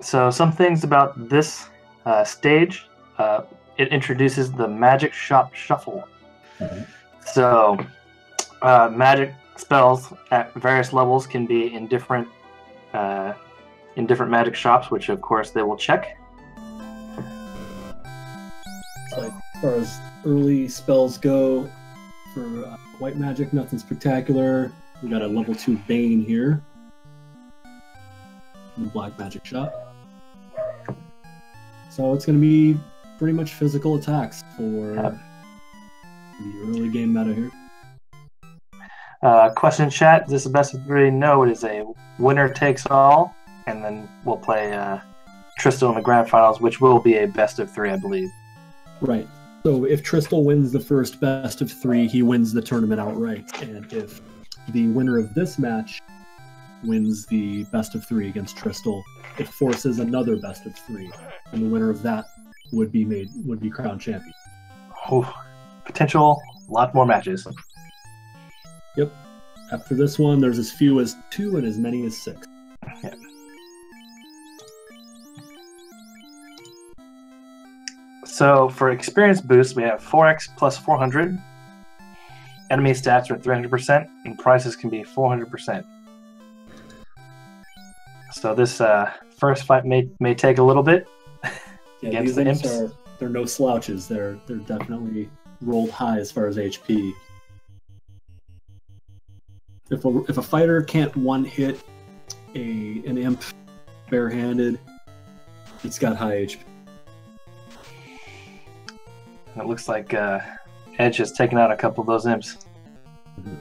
So some things about this stage, it introduces the Magic Shop Shuffle. So magic spells at various levels can be in different magic shops, which of course they will check. So as far as early spells go, for white magic, nothing spectacular. We got a level 2 Bane here in the black magic shop. So it's going to be pretty much physical attacks for the early game meta here. Question chat, is this a best of 3? No, it is a winner takes all, and then we'll play Tristal in the grand finals, which will be a best of 3, I believe. Right. So if Tristal wins the first best of 3, he wins the tournament outright. And if the winner of this match wins the best of 3 against Tristal, it forces another best of 3, and the winner of that would be crowned champion. Oh, potential, a lot more matches. Yep. After this one, there's as few as 2 and as many as 6. Yeah. So for experience boost, we have 4x plus 400. Enemy stats are 300%, and prices can be 400%. So this first fight may take a little bit. Yeah, these imps they're no slouches. They're definitely rolled high as far as HP. If a fighter can't one-hit an imp barehanded, it's got high HP. It looks like Edge has taken out a couple of those imps. Mm-hmm.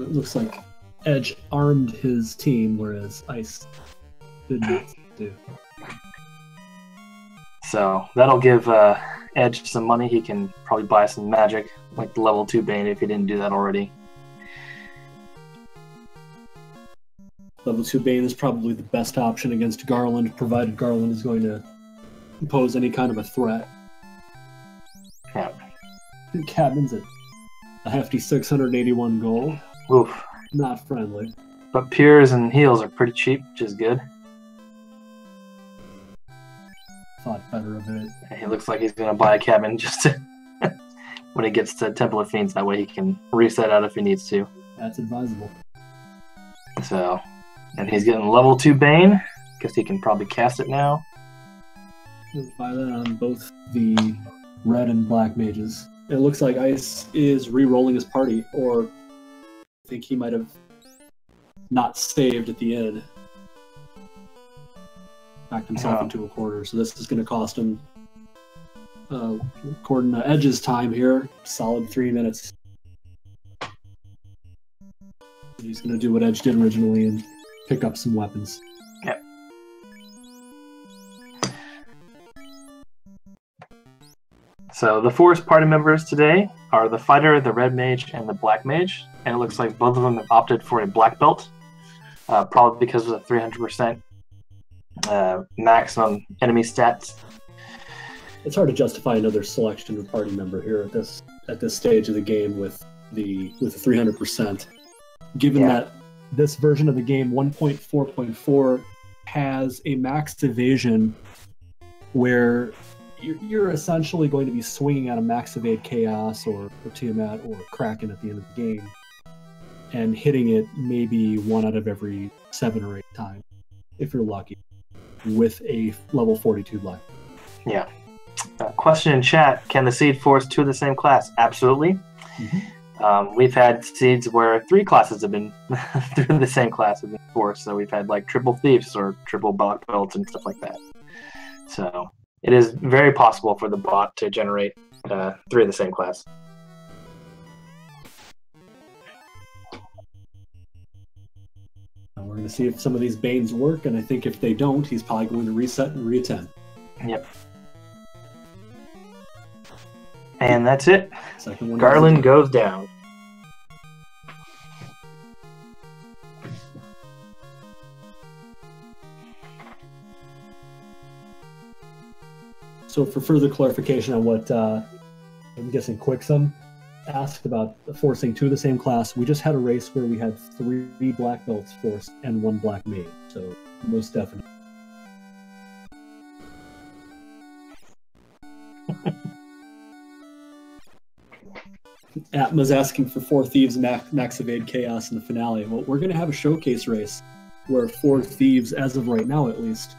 It looks like Edge armed his team, whereas Ice did not do. So that'll give Edge some money. He can probably buy some magic, like the level 2 Bane, if he didn't do that already. Level 2 Bane is probably the best option against Garland, provided Garland is going to pose any kind of a threat. Yeah. Cabin's at a hefty 681 gold. Oof. Not friendly. But Piers and heals are pretty cheap, which is good. Thought better of it. He looks like he's going to buy a cabin just to when he gets to Temple of Fiends. That way he can reset out if he needs to. That's advisable. So, and he's getting level 2 Bane. Guess he can probably cast it now. We'll buy that on both the red and black mages. It looks like Ice is re-rolling his party, or I think he might have not saved at the end. Backed himself into a corner, so this is going to cost him, according to Edge's time here, solid 3 minutes. He's going to do what Edge did originally and pick up some weapons. Yep. So the Forest party members today are the Fighter, the Red Mage, and the Black Mage. And it looks like both of them have opted for a Black Belt, probably because of the 300% maximum enemy stats. It's hard to justify another selection of party member here at this stage of the game with the 300%. Given that this version of the game, 1.4.4, has a max evasion where you're essentially going to be swinging at a max evade Chaos or Tiamat or Kraken at the end of the game and hitting it maybe 1 out of every 7 or 8 times, if you're lucky, with a level 42 black. Yeah. Question in chat, can the seed force 2 of the same class? Absolutely. Mm-hmm. We've had seeds where 3 classes have been through the same class have been forced, so we've had like triple thieves or triple black belts and stuff like that. So it is very possible for the bot to generate 3 of the same class. We're going to see if some of these Banes work, and I think if they don't, he's probably going to reset and re-attend. Yep. And that's it. Second one Garland goes down. So for further clarification on what I'm guessing Quicksum, asked about forcing 2 of the same class. We just had a race where we had 3 black belts forced and 1 black mage, so most definitely. Atma's asking for 4 Thieves max evade chaos in the finale. Well, we're going to have a showcase race where 4 Thieves, as of right now at least,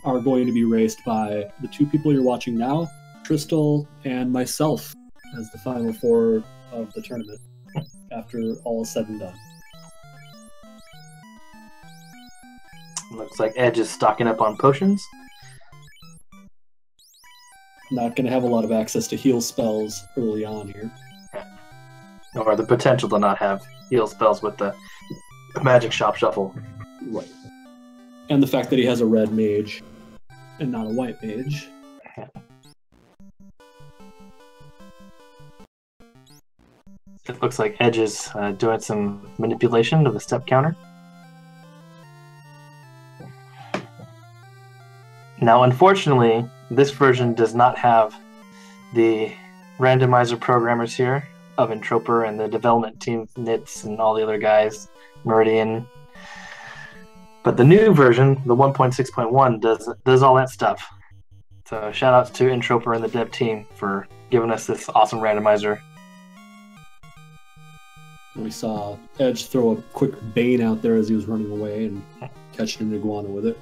are going to be raced by the 2 people you're watching now, Crystal and myself, as the final 4 of the tournament after all is said and done. Looks like Edge is stocking up on potions. Not going to have a lot of access to heal spells early on here. Or the potential to not have heal spells with the magic shop shuffle. Right. And the fact that he has a red mage and not a white mage. It looks like Edge is doing some manipulation of the step counter. Now, unfortunately, this version does not have the randomizer programmers here of Entroper and the development team, Nits, and all the other guys, Meridian. But the new version, the 1.6.1, does all that stuff. So shout outs to Entroper and the dev team for giving us this awesome randomizer. We saw Edge throw a quick Bane out there as he was running away and catching an iguana with it.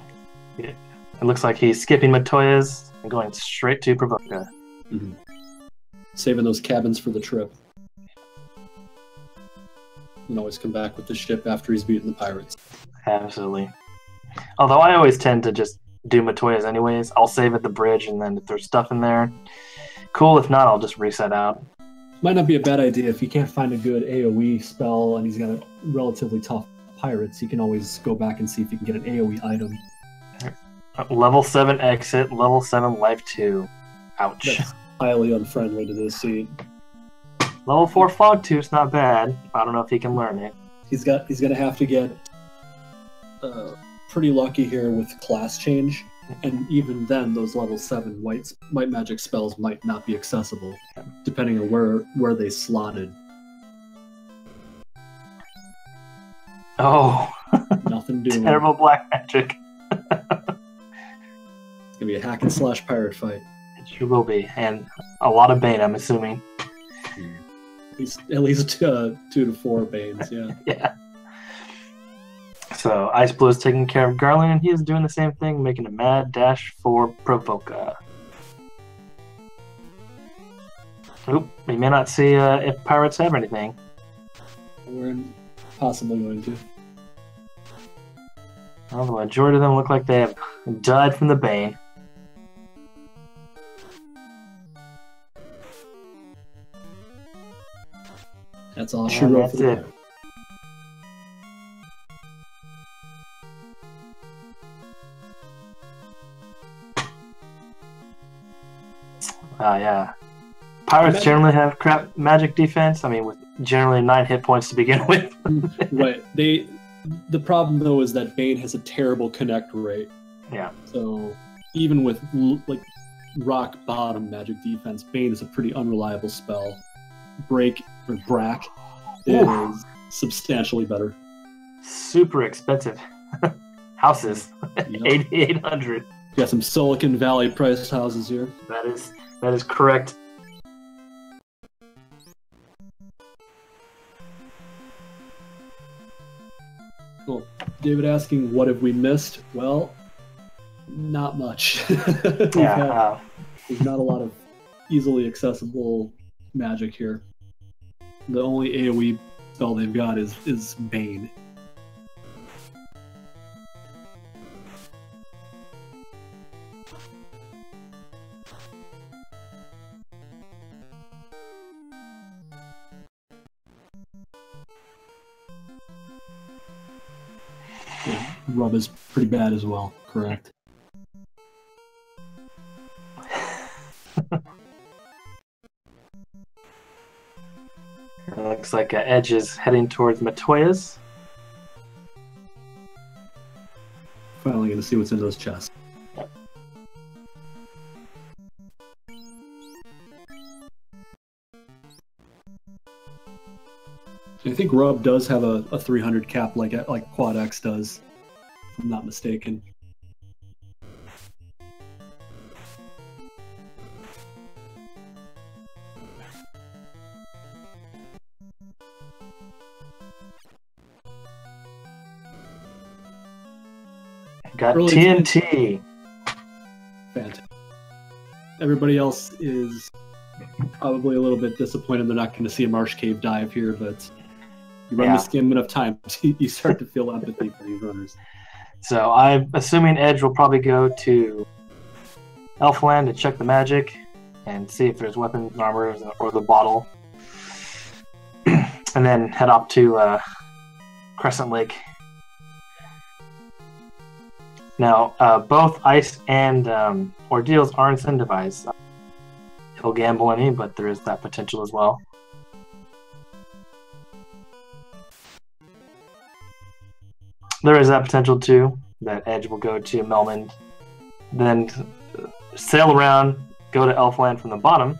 Yeah. It looks like he's skipping Matoya's and going straight to Provoca. Mm-hmm. Saving those cabins for the trip. And always come back with the ship after he's beaten the pirates. Absolutely. Although I always tend to just do Matoya's anyways. I'll save at the bridge, and then if there's stuff in there, cool. If not, I'll just reset out. Might not be a bad idea if he can't find a good AoE spell and he's got a relatively tough pirates. He can always go back and see if he can get an AoE item. Level 7 exit, level 7 life 2. Ouch. That's highly unfriendly to this seed. Level 4 fog tooth's not bad. I don't know if he can learn it. He's gonna have to get pretty lucky here with class change, and even then, those level 7 white magic spells might not be accessible, depending on where they slotted. Oh, nothing doing. Terrible black magic. It's gonna be a hack and slash pirate fight. It sure will be, and a lot of Bane, I'm assuming. At least 2 to 4 Banes, yeah. Yeah. So xIceblue is taking care of Garland, and he is doing the same thing, making a mad dash for Provoca. Oop, we may not see if pirates have anything. We're possibly going to. Well, the majority of them look like they have died from the Bane. That's all she wrote for the it. Yeah. Pirates generally have crap magic defense. I mean, with generally 9 hit points to begin with. Right. The problem though is that Bane has a terrible connect rate. Yeah. So even with like rock bottom magic defense, Bane is a pretty unreliable spell. Break or Brack is substantially better. Super expensive houses. Yep. 8,800. Got some Silicon Valley priced houses here. That is correct. Cool. David asking, what have we missed? Well, not much. There's not a lot of easily accessible magic here. The only AoE spell they've got is Bane. Rub is pretty bad as well, correct? Looks like Edge is heading towards Matoya's. Finally going to see what's in those chests. Yep. I think Rub does have a 300 cap like Quad X does, if I'm not mistaken. Got TNT. Fantastic. Everybody else is probably a little bit disappointed they're not going to see a Marsh Cave dive here, but you run this game enough time, you start to feel empathy for these runners. So I'm assuming Edge will probably go to Elfland to check the magic and see if there's weapons and armor or the bottle. And then head up to Crescent Lake. Now, both Ice and Ordeals are incentivized. He'll gamble any, but there is that potential as well. There is that potential too, that Edge will go to Melmond, then sail around, go to Elfland from the bottom,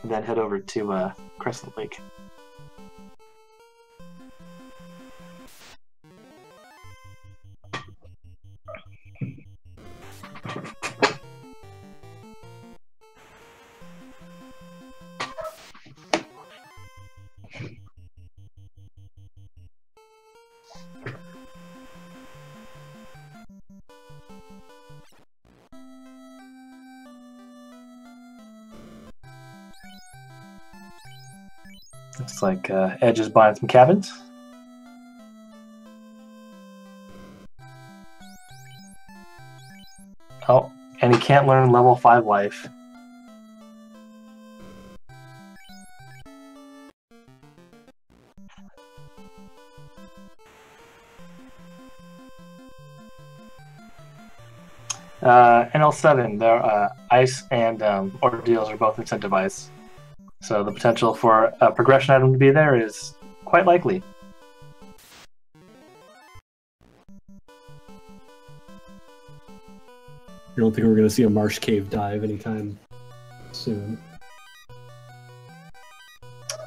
and then head over to Crescent Lake. Looks like Edge is buying some cabins. Oh, and he can't learn level 5 life. NL7, their Ice and Ordeals are both incentivized. So the potential for a progression item to be there is quite likely. You don't think we're going to see a Marsh Cave dive anytime soon?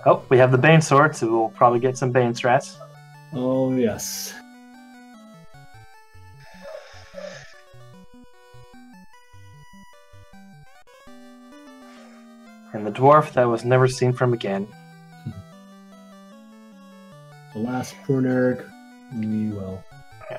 Oh, we have the Bane Sword, so we'll probably get some Bane strats. Oh, yes. And the dwarf that was never seen from again. The last Prune Eric, we will. Yeah.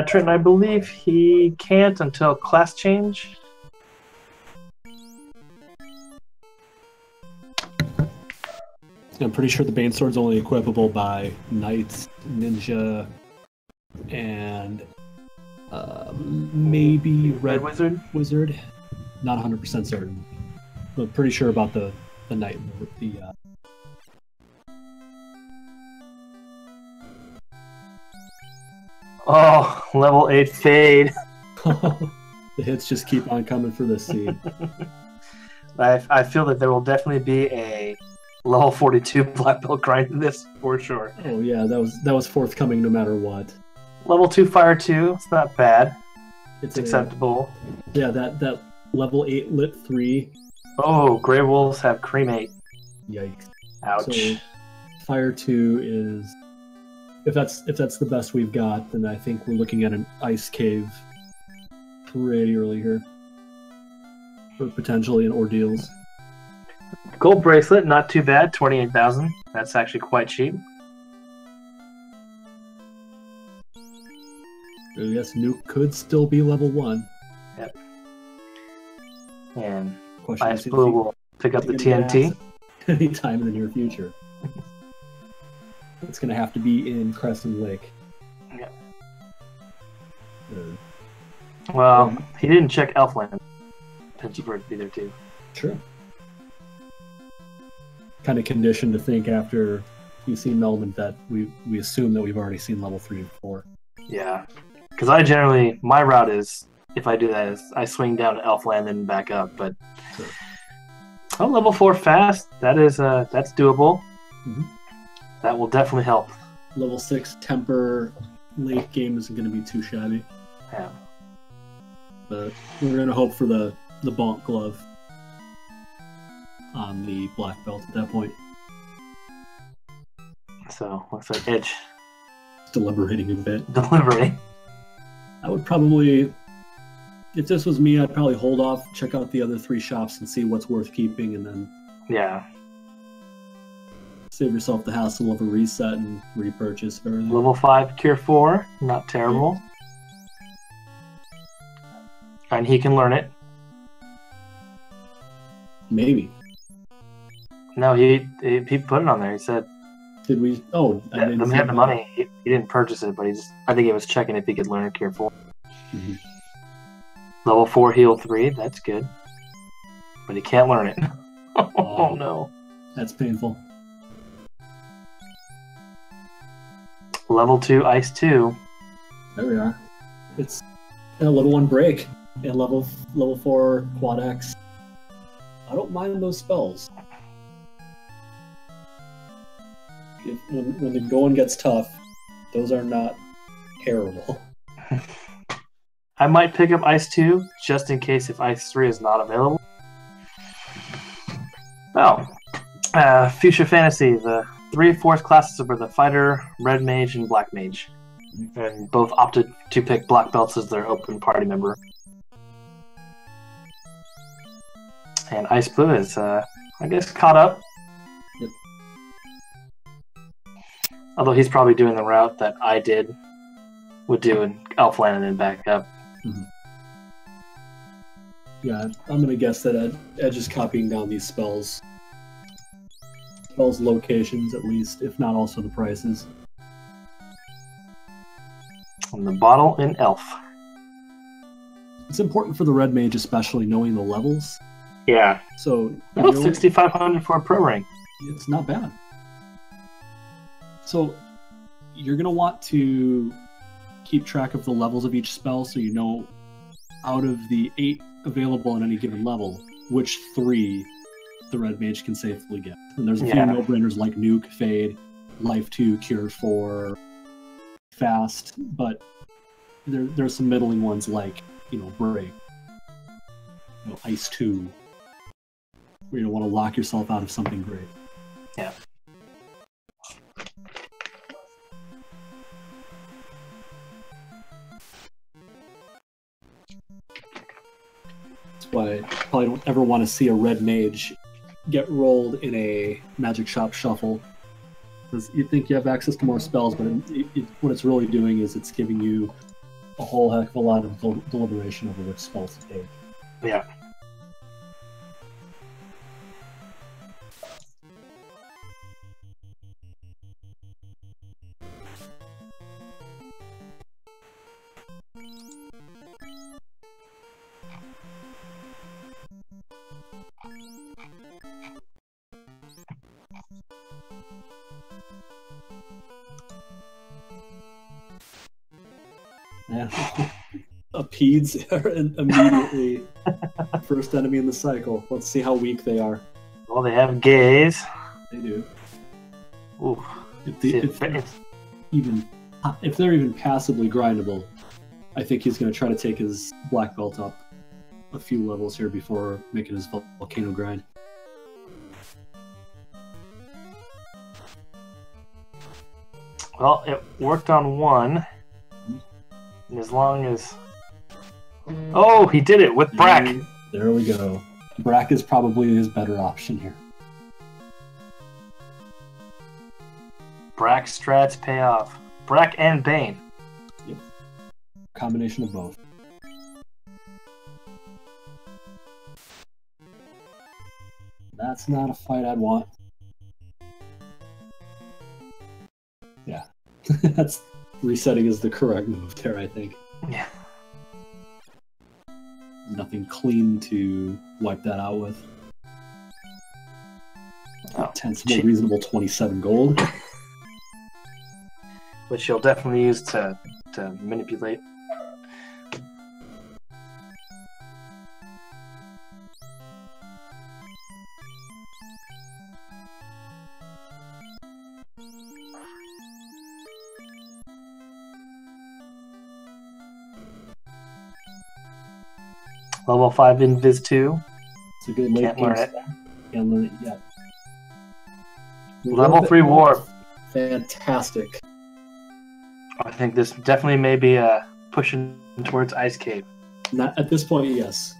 Trenton, I believe he can't until class change. I'm pretty sure the Bane Sword's only equipable by Knights, Ninja, and maybe Red Wizard. Not 100% certain, but pretty sure about the Knight. Oh, level 8 Fade. The hits just keep on coming for this seed. I feel that there will definitely be a level 42 Black Belt grind in this for sure. Oh yeah, that was forthcoming no matter what. Level 2 Fire 2, it's not bad. It's acceptable. Yeah, that level 8 Lit 3. Oh, Grey Wolves have Cremate. Yikes. Ouch. So, Fire 2 is... If that's the best we've got, then I think we're looking at an Ice Cave pretty early here. Or potentially an Ordeals. Gold Bracelet, not too bad, 28,000. That's actually quite cheap. Yes, Nuke could still be level 1. Yep. And xIceblue will pick up the TNT. Anytime in the near future. It's going to have to be in Crescent Lake. Yeah. Well, he didn't check Elfland. Potential for it to be there too. Sure. Kind of conditioned to think after you've seen Melman that we assume that we've already seen level 3 and 4. Yeah. Because my route is if I do that is I swing down to Elfland and back up. But Sure. level 4 fast. That is that's doable. Mm-hmm. That will definitely help. Level 6 temper late game isn't going to be too shabby. Yeah. But we're going to hope for the bonk glove on the black belt at that point. So looks like Edge Deliberating a bit. deliberating. I would probably, if this was me, I'd probably hold off, check out the other 3 shops and see what's worth keeping, and then Yeah. save yourself the hassle of a reset and repurchase everything. Level 5 Cure 4, not terrible. And he can learn it. Maybe. No, he put it on there. He said, Did we? Oh, I yeah, didn't let me see have the that. money. He didn't purchase it, but I think he was checking if he could learn Cure 4. Mhm. Level 4 Heal 3, that's good. But he can't learn it. Oh no. That's painful. Level 2 Ice 2. There we are. It's a level 1 break and level 4 quad X. I don't mind those spells. When the going gets tough, those are not terrible. I might pick up Ice 2 just in case if Ice 3 is not available. Oh, Fuchsia Fantasy. The 3 force classes were the Fighter, Red Mage, and Black Mage. And both opted to pick Black Belts as their open party member. And xIceblue is, I guess, caught up. Yep. Although he's probably doing the route that I would do in Elfland and then back up. Mm-hmm. Yeah, I'm going to guess that Edge is copying down these spells locations at least, if not also the prices. And the bottle in Elf. It's important for the Red Mage, especially knowing the levels. Yeah. So Oh, 6,500 for a pro rank. it's not bad. So you're going to want to keep track of the levels of each spell so you know out of the 8 available on any given level, which 3 the Red Mage can safely get. And there's a few no-brainers like Nuke, Fade, Life 2, Cure 4, Fast, but there's some middling ones like, Break, Ice 2, where you don't want to lock yourself out of something great. Yeah. That's why I probably don't ever want to see a Red Mage get rolled in a Magic Shop Shuffle. Because you think you have access to more spells, but what it's really doing is it's giving you a whole heck of a lot of deliberation over which spells to take. Yeah. Yeah. Appeeds are immediately first enemy in the cycle. Let's see how weak they are. Well, they have Gaze. They do. Ooh. If they're even passively grindable, I think he's going to try to take his black belt up a few levels here before making his volcano grind. Well, it worked on one. And as long as... Oh, he did it with Brack! There we go. Brack is probably his better option here. Brack strats pay off. Brack and Bane. Yep. Combination of both. That's not a fight I'd want. Yeah. That's resetting is the correct move there, I think. Yeah. Nothing clean to wipe that out with. Oh, Sensible, reasonable 27 gold. Which you'll definitely use to manipulate. Level 5 Invis 2. It's a good late Can't game learn it. spell. Can't learn it yet. Level 3 Warp. Fantastic. I think this definitely may be pushing towards Ice Cave. Not at this point, yes.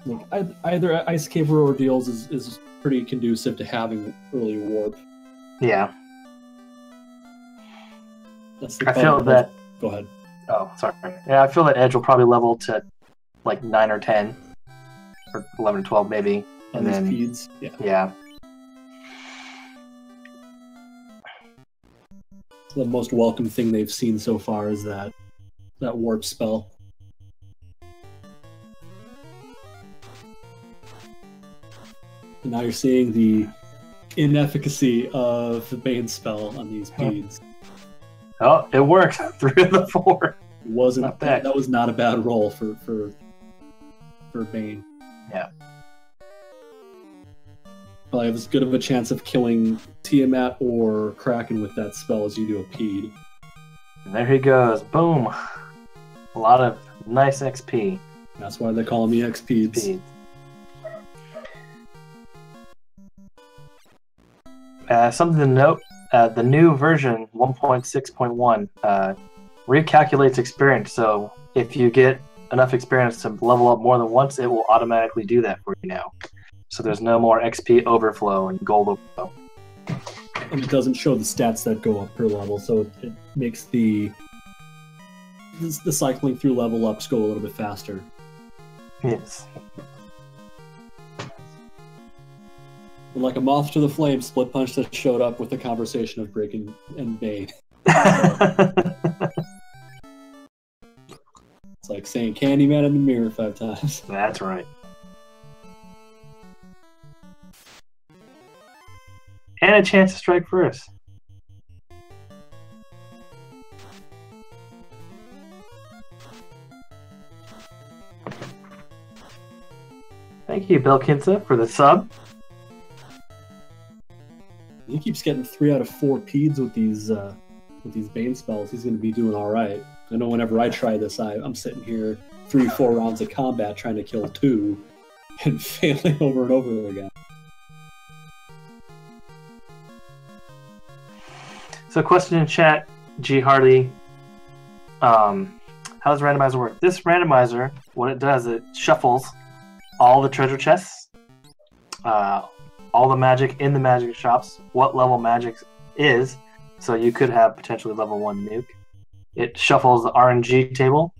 Like, either Ice Cave or Ordeals is pretty conducive to having early warp. Yeah. That's the I feel that... Go ahead. Oh, sorry. Yeah, I feel that Edge will probably level to like 9 or 10. Or 11 or 12 maybe. And then... Peds. Yeah. The most welcome thing they've seen so far is that warp spell. And now you're seeing the inefficacy of the Bane spell on these peds. Oh, it worked. 3 of the 4. Wasn't not bad. That was not a bad roll for Bane. Yeah. Probably have as good of a chance of killing Tiamat or Kraken with that spell as you do a ped. And there he goes. Boom. A lot of nice XP. That's why they call me XPeds. Peds. Something to note, the new version, 1.6.1, recalculates experience, so if you get enough experience to level up more than once, it will automatically do that for you now. So there's no more XP overflow and gold overflow. And it doesn't show the stats that go up per level, so it makes the cycling through level ups go a little bit faster. Yes. And like a moth to the flame, Split Punch just showed up with a conversation of Breaking and Bane. It's like saying Candyman in the mirror 5 times. That's right. And a chance to strike first. Thank you, Bill Kinsa, for the sub. He keeps getting 3 out of 4 peds with these Bane spells. He's going to be doing all right. I know whenever I try this, I'm sitting here 3-4 rounds of combat trying to kill 2 and failing over and over again. So, question in chat, G Hardy. How does randomizer work? This randomizer, what it does, it shuffles all the treasure chests, all the magic in the magic shops, what level magic is, so you could have potentially level 1 nuke. It shuffles the RNG table,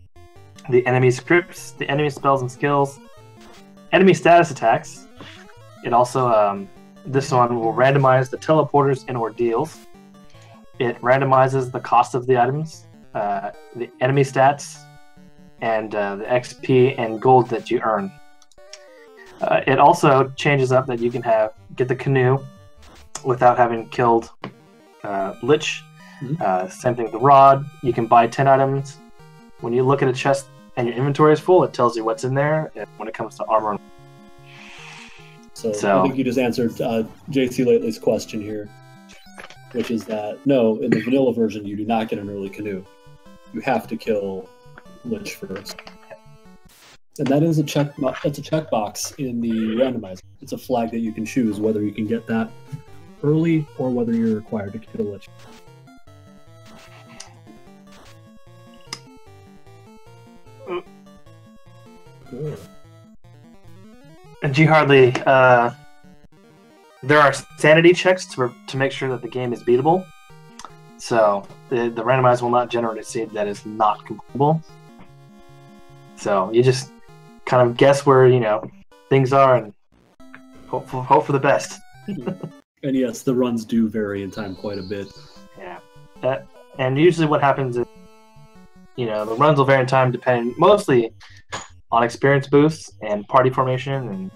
the enemy scripts, the enemy spells and skills, enemy status attacks. It also, this one will randomize the teleporters and ordeals. It randomizes the cost of the items, the enemy stats, and the XP and gold that you earn. It also changes up that you can get the canoe without having killed Lich. Same thing with the rod. You can buy 10 items. When you look at a chest and your inventory is full, it tells you what's in there when it comes to armor. So I think you just answered JC Lately's question here, which is that, no, in the vanilla version, you do not get an early canoe. You have to kill Lich first. And that is that's a checkbox in the randomizer. It's a flag that you can choose whether you can get that early or whether you're required to kill Lich. And G Hardly, there are sanity checks to make sure that the game is beatable. So the randomizer will not generate a seed that is not completable. So you just kind of guess where things are and hope for the best. And yes, the runs do vary in time quite a bit. Yeah, and usually what happens is the runs will vary in time depending mostly on experience boosts and party formation, and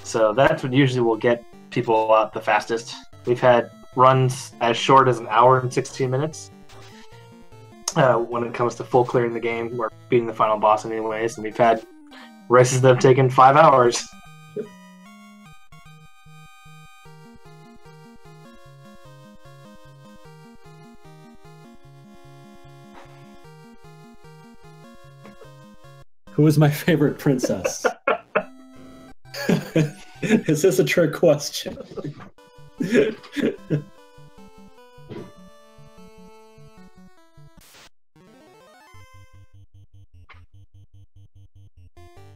so that's what usually will get people out the fastest. We've had runs as short as an hour and 16 minutes. When it comes to full clearing the game, we're beating the final boss anyways, and we've had races that have taken 5 hours. Yep. Who is my favorite princess? Is this a trick question?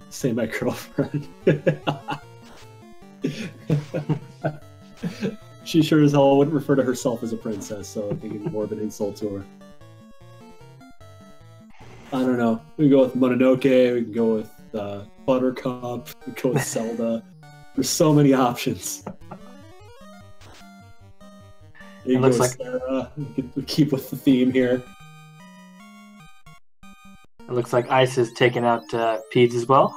Say my girlfriend. She sure as hell wouldn't refer to herself as a princess, so I think it's more of an insult to her. I don't know. We can go with Mononoke, we can go with Buttercup, we can go with Zelda. There's so many options. It looks like Sarah. We keep with the theme here. It looks like Ice is taking out Peds as well.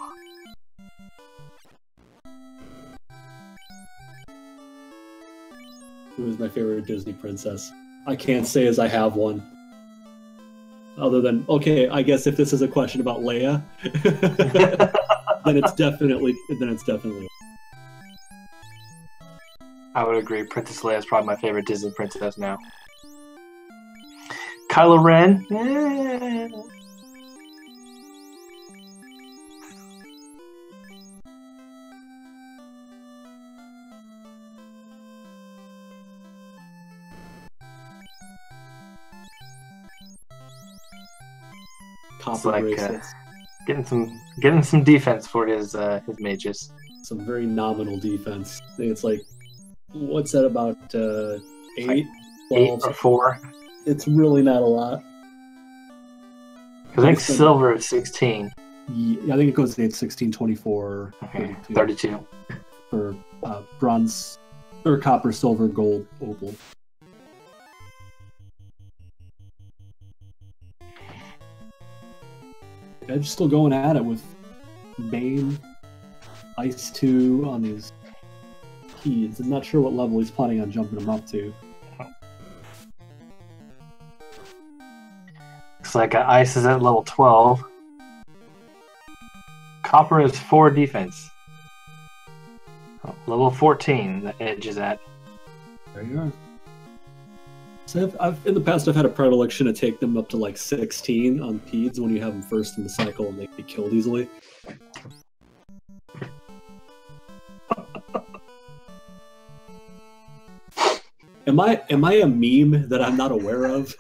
Who is my favorite Disney princess? I can't say as I have one. Other than, okay, I guess if this is a question about Leia, then it's definitely. I would agree. Princess Leia is probably my favorite Disney princess now. Kylo Ren. It's like getting some defense for his mages. Some very nominal defense. I think it's like, what's that about 8? Like 12? 8 or 4. It's really not a lot. I think silver is 16. Yeah, I think it goes to 8, 16, 24, okay, 32. For bronze, or copper, silver, gold, opal. Edge still going at it with Bane, Ice 2 on these keys. I'm not sure what level he's planning on jumping them up to. Looks like Ice is at level 12. Copper is 4 defense. Level 14, the Edge is at. There you are. So I've in the past I've had a predilection to take them up to like 16 on Peds when you have them first in the cycle and they can be killed easily. Am I a meme that I'm not aware of?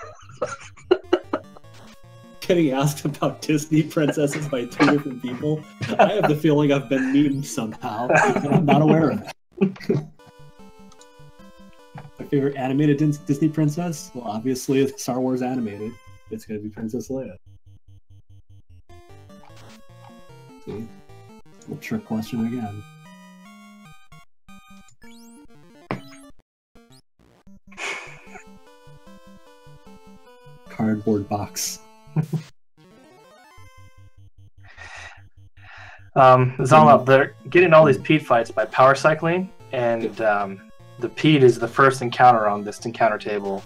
Getting asked about Disney princesses by 2 different people. I have the feeling I've been memed somehow, and I'm not aware of it. My favorite animated Disney princess? Well, obviously, Star Wars animated. It's going to be Princess Leia. See? Little trick question again. Cardboard box. It's all about they're getting all these Pete fights by power cycling, and the Pete is the first encounter on this encounter table.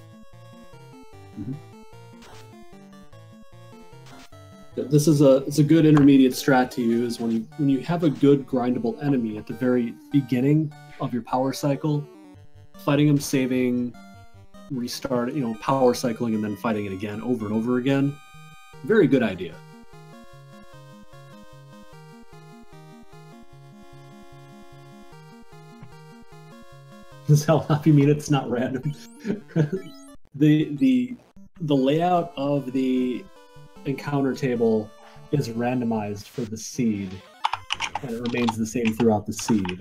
Mm-hmm. This is it's a good intermediate strat to use when you have a good grindable enemy at the very beginning of your power cycle, fighting him, saving, restart, power cycling, and then fighting it again over and over again. Very good idea. Does hell not mean it's not random? The layout of the encounter table is randomized for the seed, and it remains the same throughout the seed.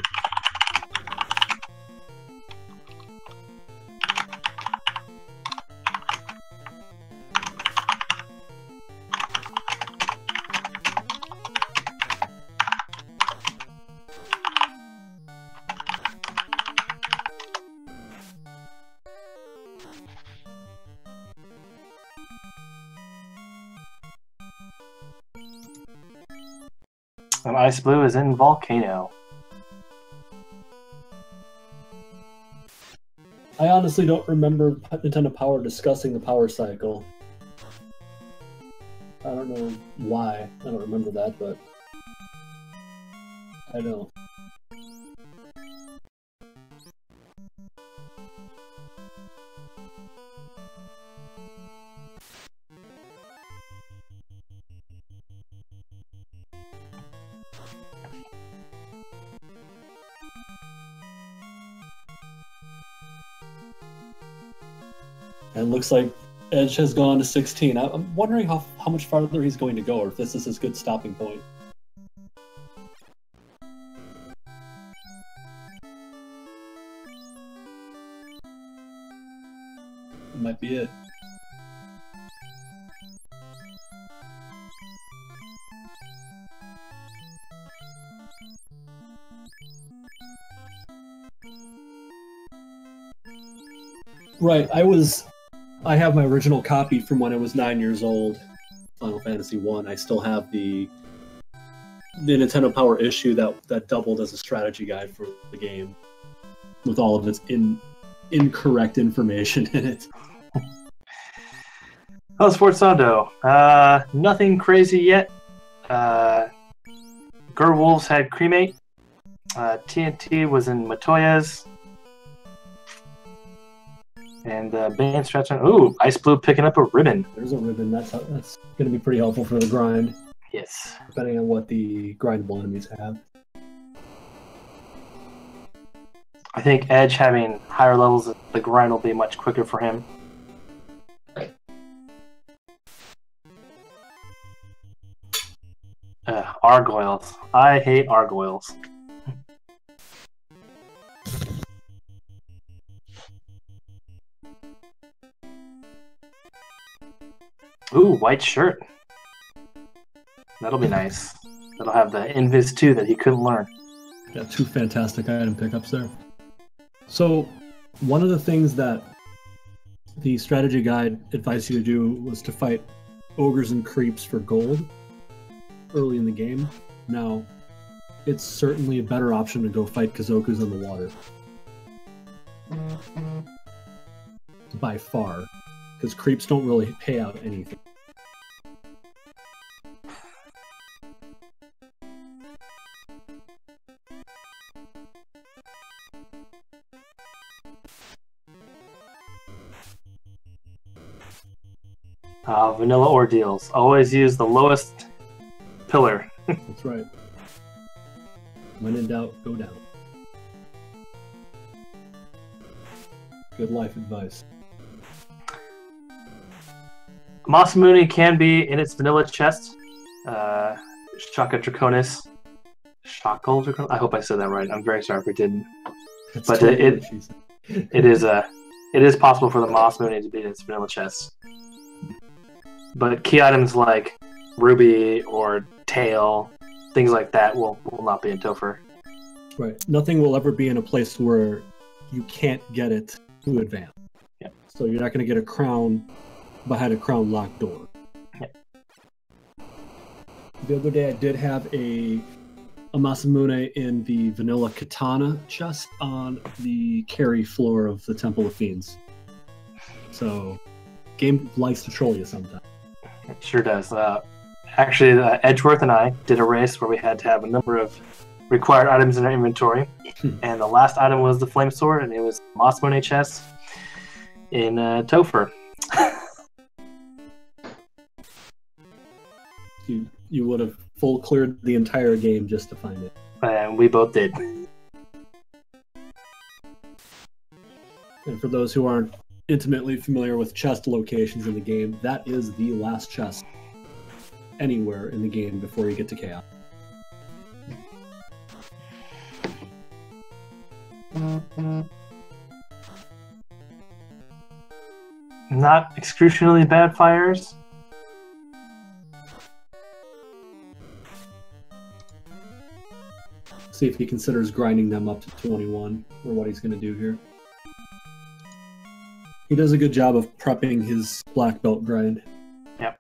And xIceblue is in Volcano. I honestly don't remember Nintendo Power discussing the power cycle. I don't know why. I don't remember that, but I don't. And looks like Edge has gone to 16. I'm wondering how much farther he's going to go, or if this is his good stopping point. It might be it. Right, I have my original copy from when I was 9 years old, Final Fantasy 1. I still have the Nintendo Power issue that doubled as a strategy guide for the game, with all of its incorrect information in it. Oh, Sforzando. Nothing crazy yet. Gerwolves had cremate. TNT was in Matoya's. And band stretching. Ooh, xIceblue picking up a ribbon. There's a ribbon. That's going to be pretty helpful for the grind. Yes. Depending on what the grindable enemies have. I think Edge having higher levels, the grind will be much quicker for him. Argoyles. I hate Argoyles. Ooh, white shirt. That'll be nice. That'll have the Invis 2 that he couldn't learn. Got 2 fantastic item pickups there. So, one of the things that the strategy guide advised you to do was to fight ogres and creeps for gold early in the game. Now, it's certainly a better option to go fight Kazokus in the water. By far. Because creeps don't really pay out anything. Vanilla ordeals. Always use the lowest pillar. That's right. When in doubt, go down. Good life advice. Masamune can be in its vanilla chest. Shaka Draconis. Shackle Draconis? I hope I said that right. I'm very sorry if we didn't. That's But totally it is possible for the Masamune to be in its vanilla chest. But key items like Ruby or Tail, things like that will not be in Topher. Right. Nothing will ever be in a place where you can't get it to advance. Yeah. So you're not going to get a crown behind a crown locked door. Yeah. The other day I did have a Masamune in the vanilla katana chest on the carry floor of the Temple of Fiends. So, game likes to troll you sometimes. It sure does. Actually, Edgeworth and I did a race where we had to have a number of required items in our inventory. And the last item was the flame sword, and it was Masamune chest in Topher. You would have full cleared the entire game just to find it. And we both did. And for those who aren't intimately familiar with chest locations in the game, that is the last chest anywhere in the game before you get to Chaos. Not excruciatingly bad fires. See if he considers grinding them up to 21, or what he's going to do here. He does a good job of prepping his black belt grind. Yep.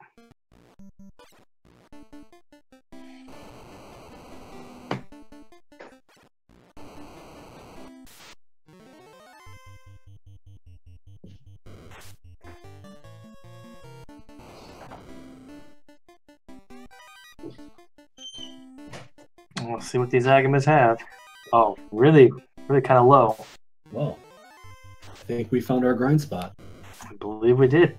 Let's see what these Agamas have. Oh, really kind of low. Well, I think we found our grind spot. I believe we did.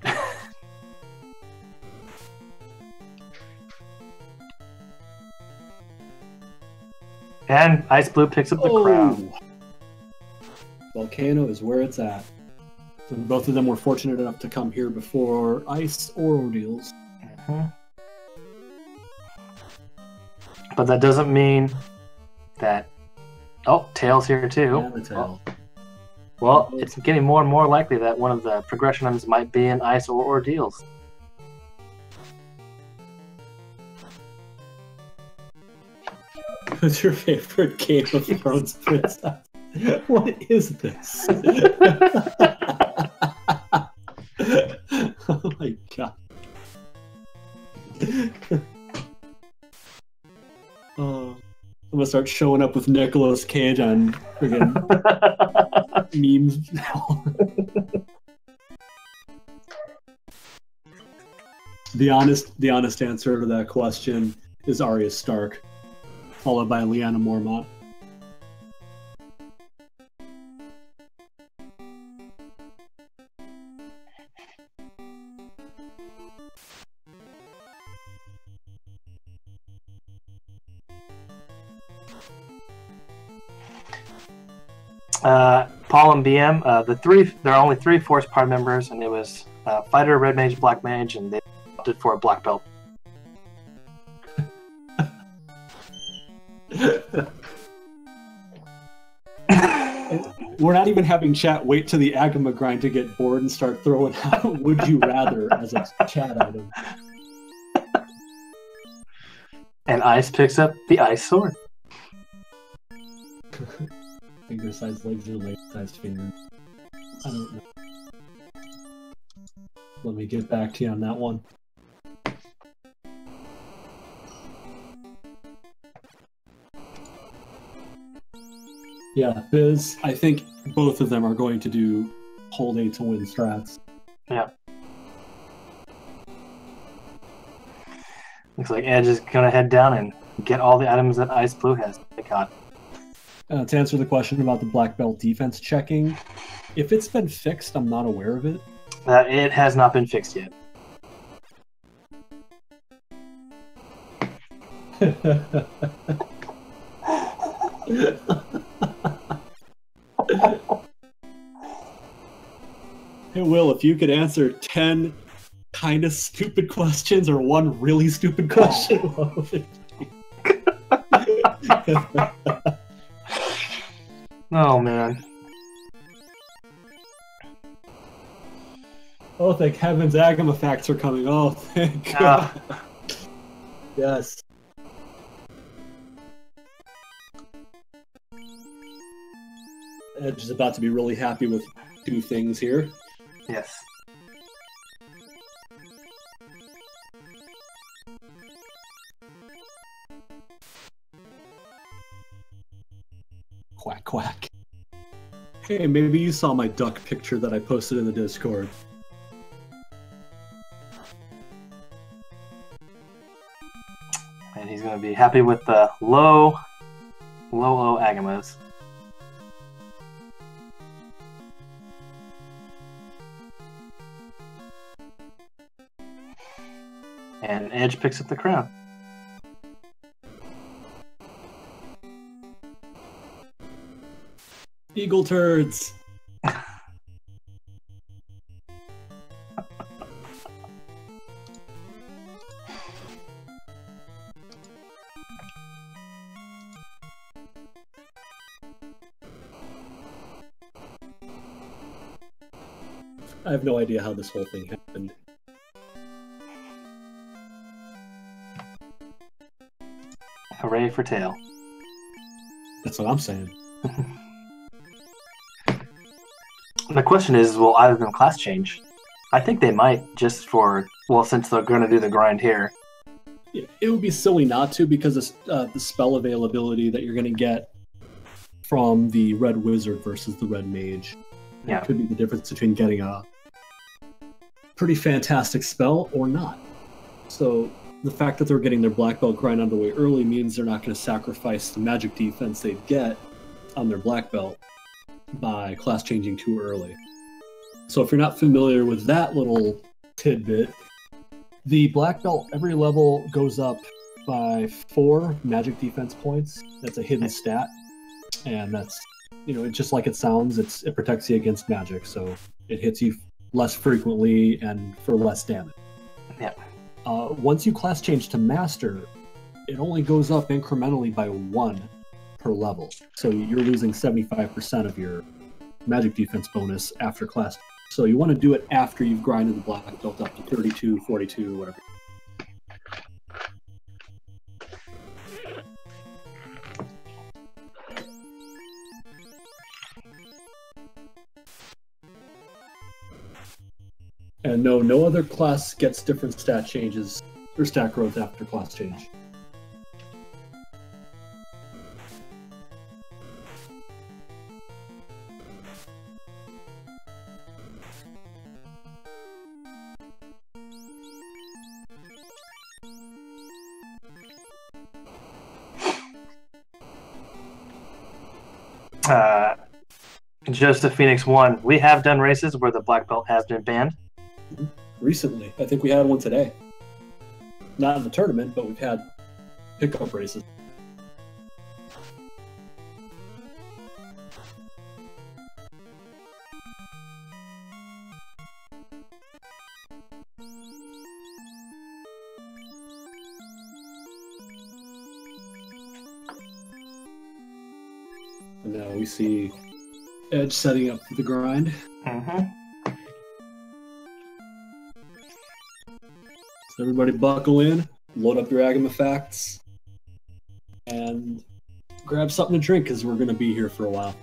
And xIceblue picks up the crown. Volcano is where it's at. So both of them were fortunate enough to come here before Ice or Ordeals. But that doesn't mean that... Oh, Tails here too. Yeah, the tail. Well, it's getting more and more likely that one of the progression items might be in Ice or Ordeals. What's your favorite Game of Thrones princess? What is this? Oh my god. I'm gonna start showing up with Nicolas Cage on friggin' memes now. The honest answer to that question is Arya Stark, followed by Lyanna Mormont. Paul and BM, there are only 3 Force Party members, and it was Fighter, Red Mage, Black Mage, and they opted for a Black Belt. We're not even having chat wait to the Agama grind to get bored and start throwing out Would You Rather as a chat item. And Ice picks up the Ice Sword. Finger-sized legs or leg-sized fingers. I don't know. Let me get back to you on that one. Yeah, Biz, I think both of them are going to do hold A to win strats. Yeah. Looks like Edge is going to head down and get all the items that xIceblue has. To answer the question about the black belt defense checking, if it's been fixed, I'm not aware of it. It has not been fixed yet. Hey, Will, if you could answer 10 kind of stupid questions or one really stupid question, what would it be? Oh, man. Oh, thank heavens, Agama facts are coming. Oh, thank God. Yes. Edge is about to be really happy with 2 things here. Yes. Quack, quack. Hey, maybe you saw my duck picture that I posted in the Discord. And he's going to be happy with the low Agamas. And Edge picks up the crown. Eagle turds! I have no idea how this whole thing happened. Hooray for Tail. That's what I'm saying. The question is, will either of them class change? I think they might, just for, well, since they're going to do the grind here. It would be silly not to, because the spell availability that you're going to get from the Red Wizard versus the Red Mage. Yeah. It could be the difference between getting a pretty fantastic spell or not. So the fact that they're getting their black belt grind out of the way early means they're not going to sacrifice the magic defense they'd get on their black belt by class changing too early. So if you're not familiar with that little tidbit, the black belt every level goes up by 4 magic defense points. That's a hidden stat, and that's, just like it sounds. It protects you against magic, so it hits you less frequently and for less damage. Yeah. Once you class change to master, it only goes up incrementally by 1 per level. So you're losing 75% of your magic defense bonus after class. So you want to do it after you've grinded the black belt up to 32, 42, whatever. And no other class gets different stat changes or stat growth after class change. Joseph Phoenix 1. We have done races where the black belt has been banned. Recently. I think we had one today. Not in the tournament, but we've had pickup races. And now we see Edge setting up for the grind. So everybody buckle in, load up your Agama facts, and grab something to drink because we're going to be here for a while.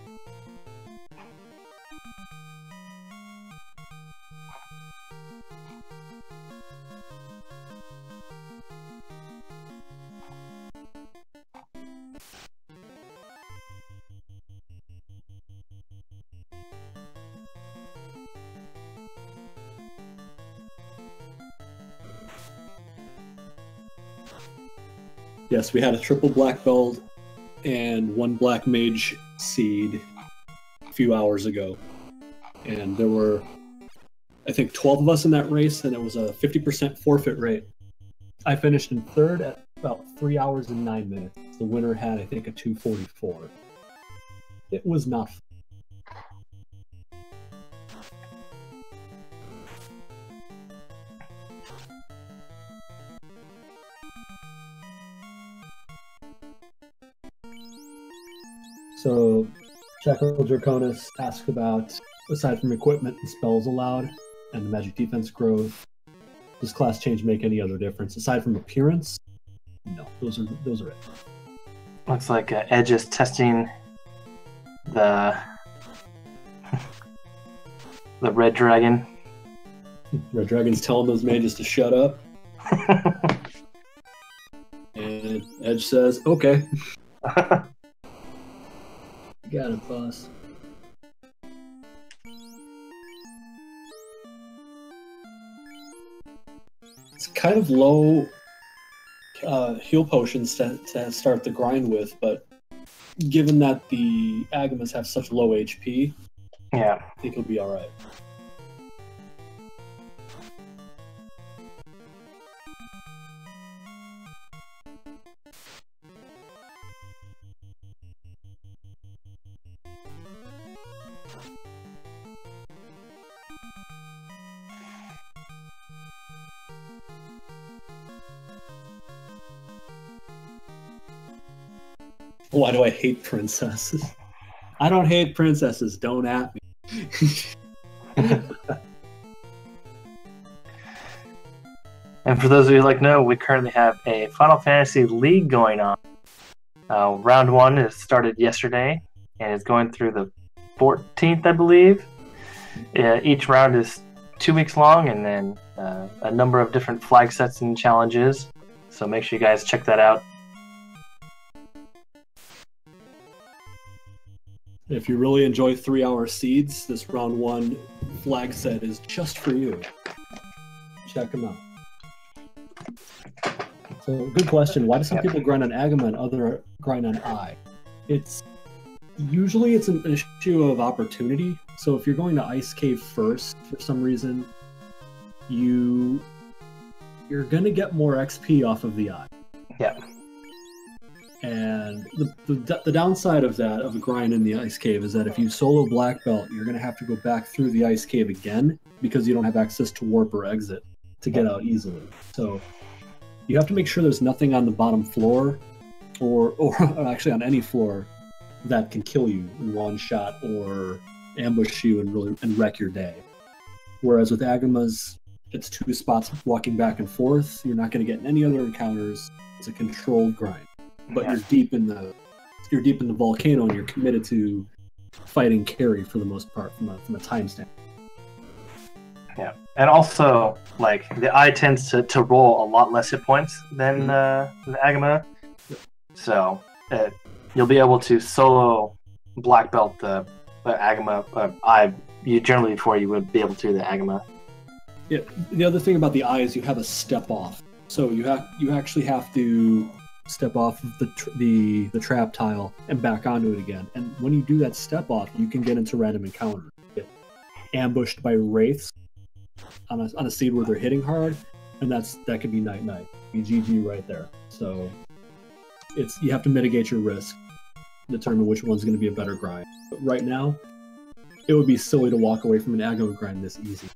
Yes, we had a triple black belt and 1 black mage seed a few hours ago. And there were, I think, 12 of us in that race, and it was a 50% forfeit rate. I finished in 3rd at about 3 hours and 9 minutes. The winner had, I think, a 2:44. It was not fun. So, Shackle Draconis asked about, aside from equipment and spells allowed, and the magic defense growth, does class change make any other difference? Aside from appearance, no. Those are it. Looks like Edge is testing the red dragon. Red Dragon's telling those mages to shut up. And Edge says, okay. Got it, boss. It's kind of low heal potions to start the grind with, but given that the Agamas have such low HP, yeah, I think it'll be alright. Why do I hate princesses? I don't hate princesses, don't at me. And for those of you who know, we currently have a Final Fantasy League going on. Round 1 has started yesterday and is going through the 14th, I believe. Each round is 2 weeks long, and then a number of different flag sets and challenges. So make sure you guys check that out. If you really enjoy 3-hour seeds, this round 1 flag set is just for you. Check them out. So, good question. Why do some people grind on Agama and other grind on I? It's usually an issue of opportunity. So if you're going to Ice Cave first for some reason, you're gonna get more XP off of the I. Yeah. And the downside of that, of a grind in the ice cave, is that if you solo black belt, you're going to have to go back through the ice cave again because you don't have access to warp or exit to get out easily. So you have to make sure there's nothing on the bottom floor or actually on any floor that can kill you in one shot or ambush you and wreck your day. Whereas with Agamas, it's 2 spots walking back and forth. You're not going to get in any other encounters. It's a controlled grind. But you're deep in the volcano, and you're committed to fighting carry for the most part from a time standpoint. Yeah, and also like the eye tends to roll a lot less hit points than the Agama, so you'll be able to solo black belt the Agama eye. You generally before you would be able to the Agama. Yeah. The other thing about the eye is you have a step off, so you actually have to step off of the trap tile and back onto it again. And when you do that step off, you can get into random encounters. Get ambushed by wraiths on a seed where they're hitting hard, and that could be night. Be GG right there. So you have to mitigate your risk, determine which one's going to be a better grind. But right now, it would be silly to walk away from an Agama grind this easy.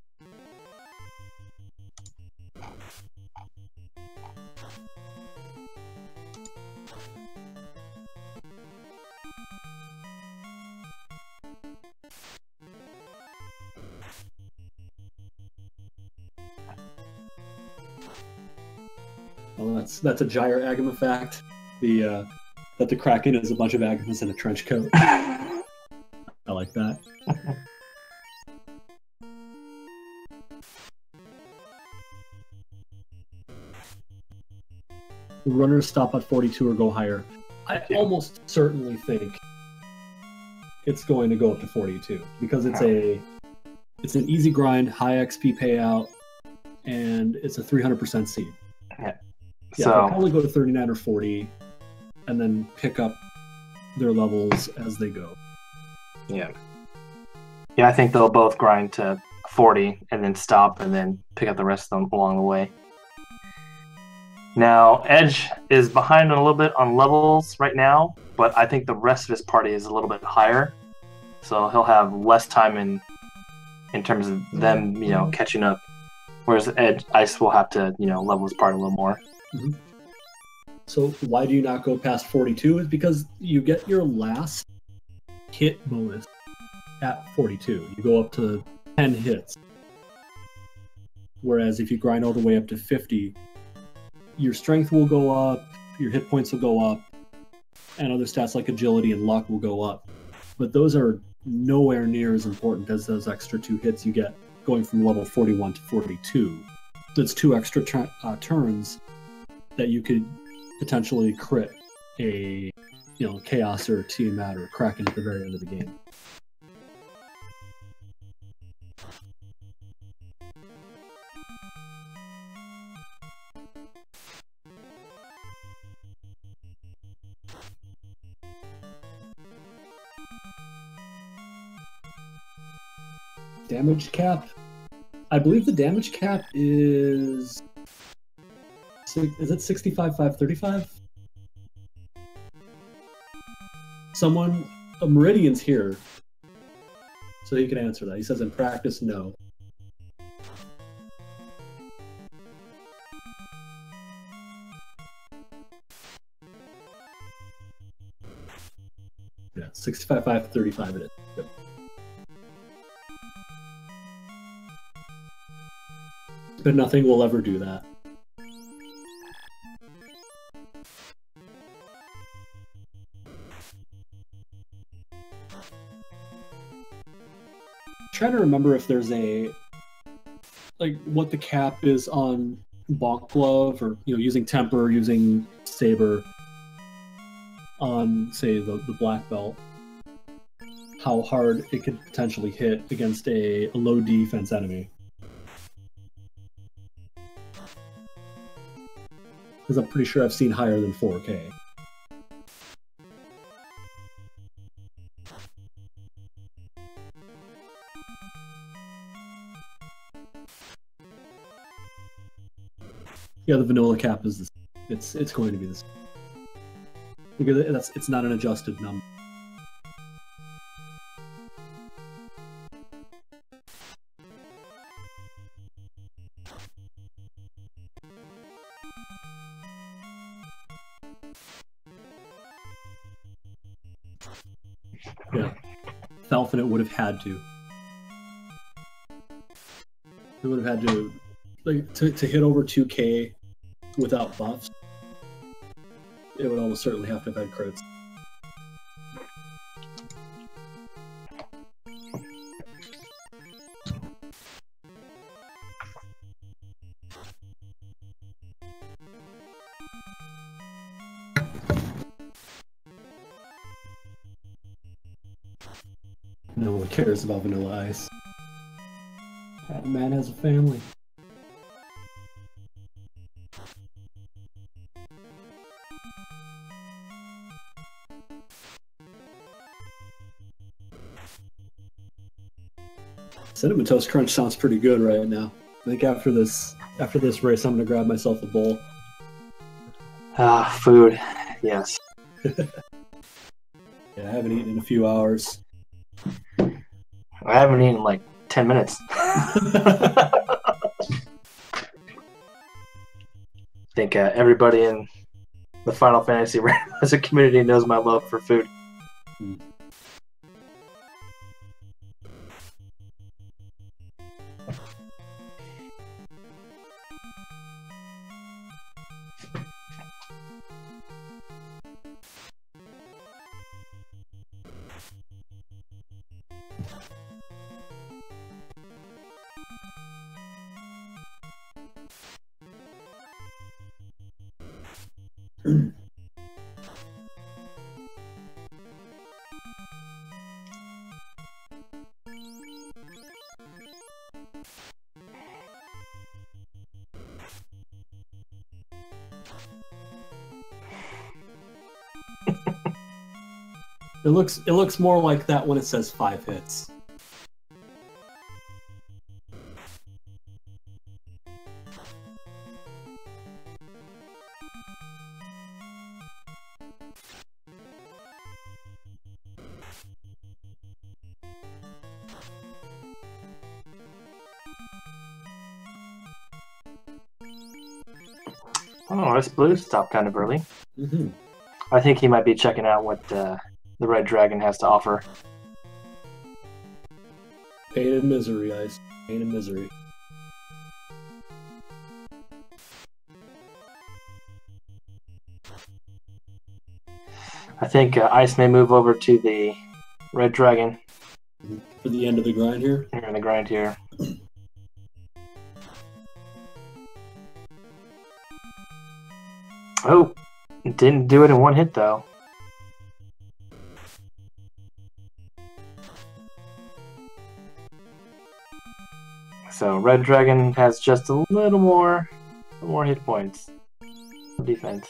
Well, that's a Gyre Agama fact. That the Kraken is a bunch of Agamas in a trench coat. I like that. The runners stop at 42 or go higher. I almost certainly think it's going to go up to 42 because it's an easy grind, high XP payout, and it's a 300% seed. So they'll probably go to 39 or 40, and then pick up their levels as they go. Yeah, I think they'll both grind to 40 and then stop and then pick up the rest of them along the way. Now, Edge is behind a little bit on levels right now, but I think the rest of his party is a little bit higher, so he'll have less time in terms of them, catching up. Whereas Ice will have to, level his party a little more. Mm-hmm. So why do you not go past 42? Is because you get your last hit bonus at 42. You go up to 10 hits. Whereas if you grind all the way up to 50, your strength will go up, your hit points will go up, and other stats like agility and luck will go up. But those are nowhere near as important as those extra 2 hits you get going from level 41 to 42. That's 2 extra turns that you could potentially crit a Chaos or Tiamat or Kraken at the very end of the game. Damage cap? I believe the damage cap is it 65, 535? Meridian's here, so he can answer that. He says in practice, no. Yeah, 65, 535 it is. Yep. But nothing will ever do that. Trying to remember if there's what the cap is on Bonk Glove, or using Temper, using Saber on, say, the black belt. How hard it could potentially hit against a low defense enemy. Because I'm pretty sure I've seen higher than 4K. Yeah, the vanilla cap is the same. It's going to be the same. Because it's not an adjusted number. Yeah, Falconet would have had to. It would have had to, like, to hit over 2K without buffs. It would almost certainly have to have had crits. No one cares about Vanilla Ice. That man has a family. Cinnamon Toast Crunch sounds pretty good right now. I think after this race, I'm gonna grab myself a bowl. Food. Yes. Yeah, I haven't eaten in a few hours. I haven't eaten in like 10 minutes. I think everybody in the Final Fantasy Randomizer community knows my love for food. Mm. It looks more like that when it says 5 hits. Oh, xIceblue stopped kind of early. Mm-hmm. I think he might be checking out what the Red Dragon has to offer. Pain and misery, Ice. Pain and misery. I think Ice may move over to the Red Dragon. For the end of the grind here? We're in the grind here. Oh, didn't do it in one hit though. So Red Dragon has just a little more hit points. Defense.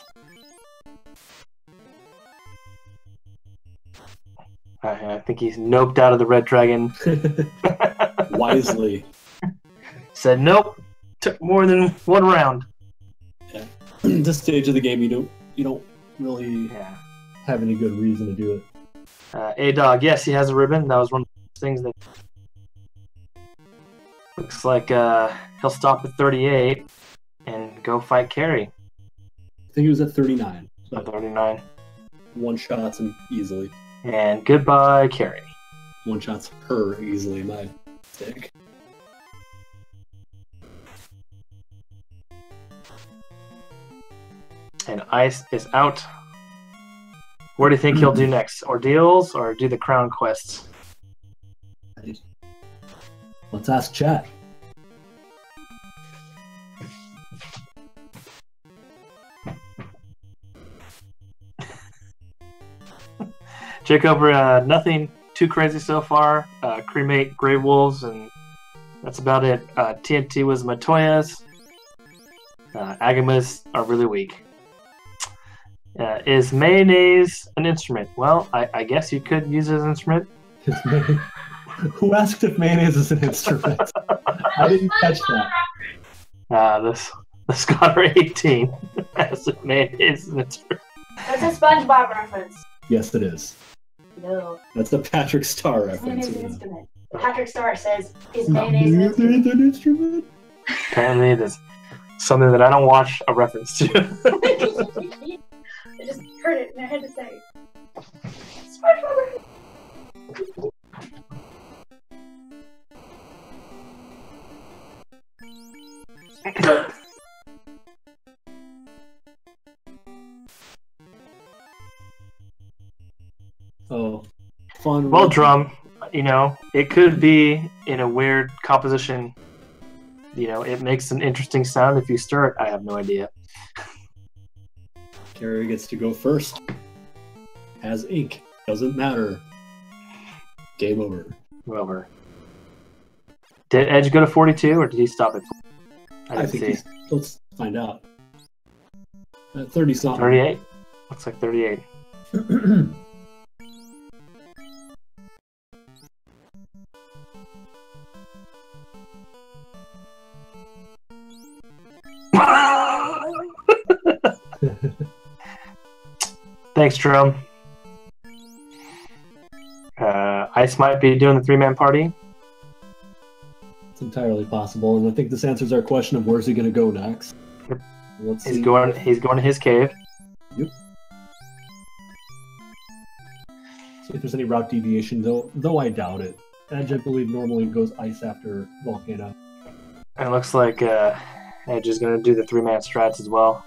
I think he's noped out of the Red Dragon. Wisely. Said nope. Took more than one round. Yeah. This stage of the game, you don't really have any good reason to do it. A-Dog, yes, he has a ribbon. That was one of the things that looks like he'll stop at 38 and go fight Carrie. I think he was at 39. So 39. One shots him easily. And goodbye, Carrie. One shots her easily, my mistake. And Ice is out. Where do you think he'll do next? Ordeals or do the crown quests? Let's ask chat. Jacob, nothing too crazy so far. Cremate Grey Wolves, and that's about it. TNT was Matoya's. Agamas are really weak. Is mayonnaise an instrument? Well, I guess you could use it as an instrument. Who asked if mayonnaise is an instrument? I didn't catch that. The Scholar 18. as a mayonnaise in its That's a SpongeBob reference. Yes, it is. No. That's a Patrick Star Mayonnaise reference. is an instrument. Patrick Star says, is Mayonnaise mayonnaise an is instrument? an instrument? Apparently, it is something that I don't watch a reference to. I just heard it and I had to say SpongeBob reference. Oh, fun. Well, drum, it could be in a weird composition. It makes an interesting sound if you stir it. I have no idea. Carrie gets to go first. Has ink. Doesn't matter. Game over. Over. Did Edge go to 42, or did he stop at 40? I think let's find out. 30 something. 38? Looks like 38. Thanks, Drum. Ice might be doing the three-man party. It's entirely possible, and I think this answers our question of where's he going to go next. Yep. Let's He's see. going to his cave. Yep. See if there's any route deviation, though I doubt it. Edge, I believe, normally goes ice after Volcano. And it looks like Edge is going to do the three-man strats as well.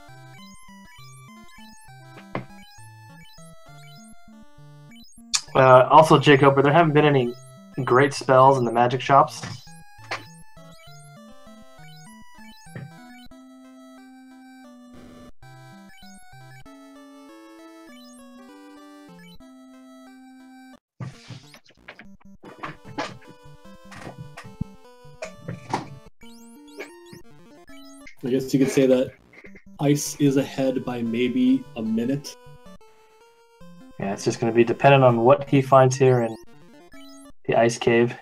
Also, Jacob, there haven't been any great spells in the magic shops. I guess you could say that ice is ahead by maybe a minute. Yeah, it's just going to be dependent on what he finds here in the ice cave.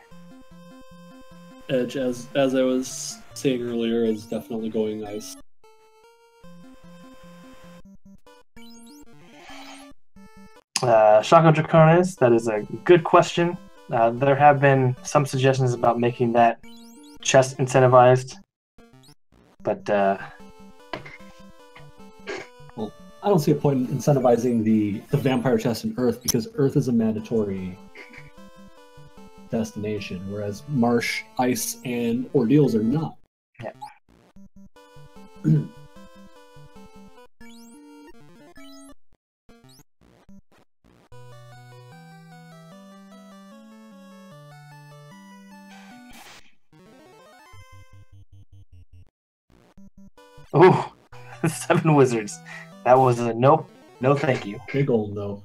Edge, as I was saying earlier, is definitely going ice. Shako Draconis, that is a good question. There have been some suggestions about making that chest incentivized, but Well, I don't see a point in incentivizing the vampire chest in Earth because Earth is a mandatory destination, whereas Marsh, Ice, and Ordeals are not. Yeah. Oh, 7 wizards. That was a nope. No, thank you. Big old no.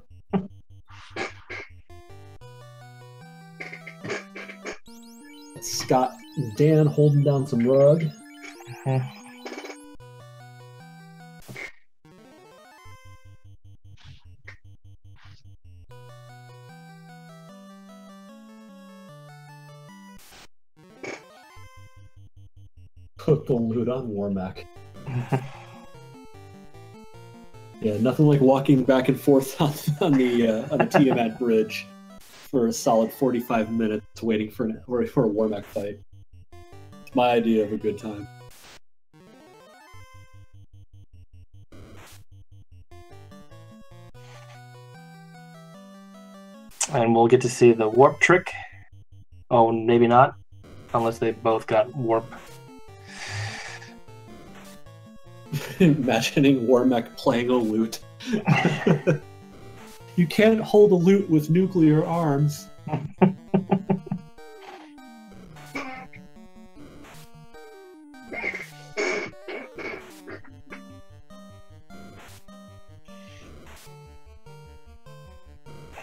Scott and Dan holding down some rug. Cook the loot on Warmack. Yeah, nothing like walking back and forth on the Tiamat bridge for a solid 45 minutes waiting for a Warmack fight. It's my idea of a good time. And we'll get to see the warp trick. Oh, maybe not. Unless they both got warp. Imagining Warmack playing a lute. You can't hold a lute with nuclear arms.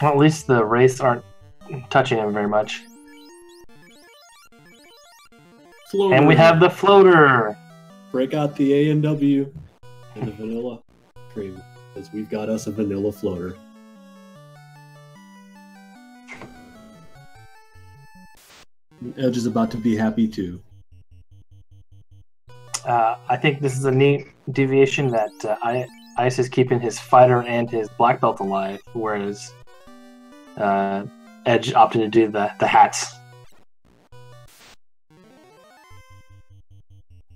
Well, at least the wraiths aren't touching him very much. Floater. And we have the floater! Break out the A&W and the vanilla cream, because we've got us a vanilla floater. Edge is about to be happy too. I think this is a neat deviation that Ice is keeping his fighter and his black belt alive, whereas Edge opted to do the hats.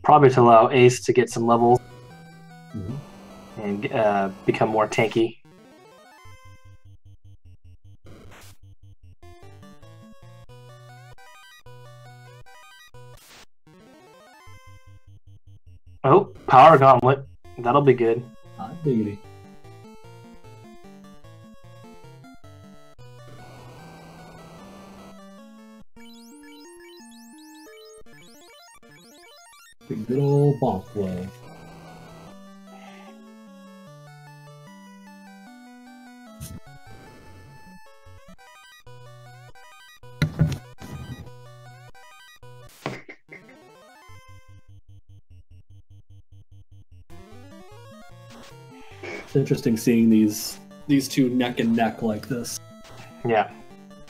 Probably to allow Ace to get some levels and become more tanky. Oh, Power Gauntlet. That'll be good. Hot diggity. The good old bonk blow. It's interesting seeing these two neck and neck like this. Yeah,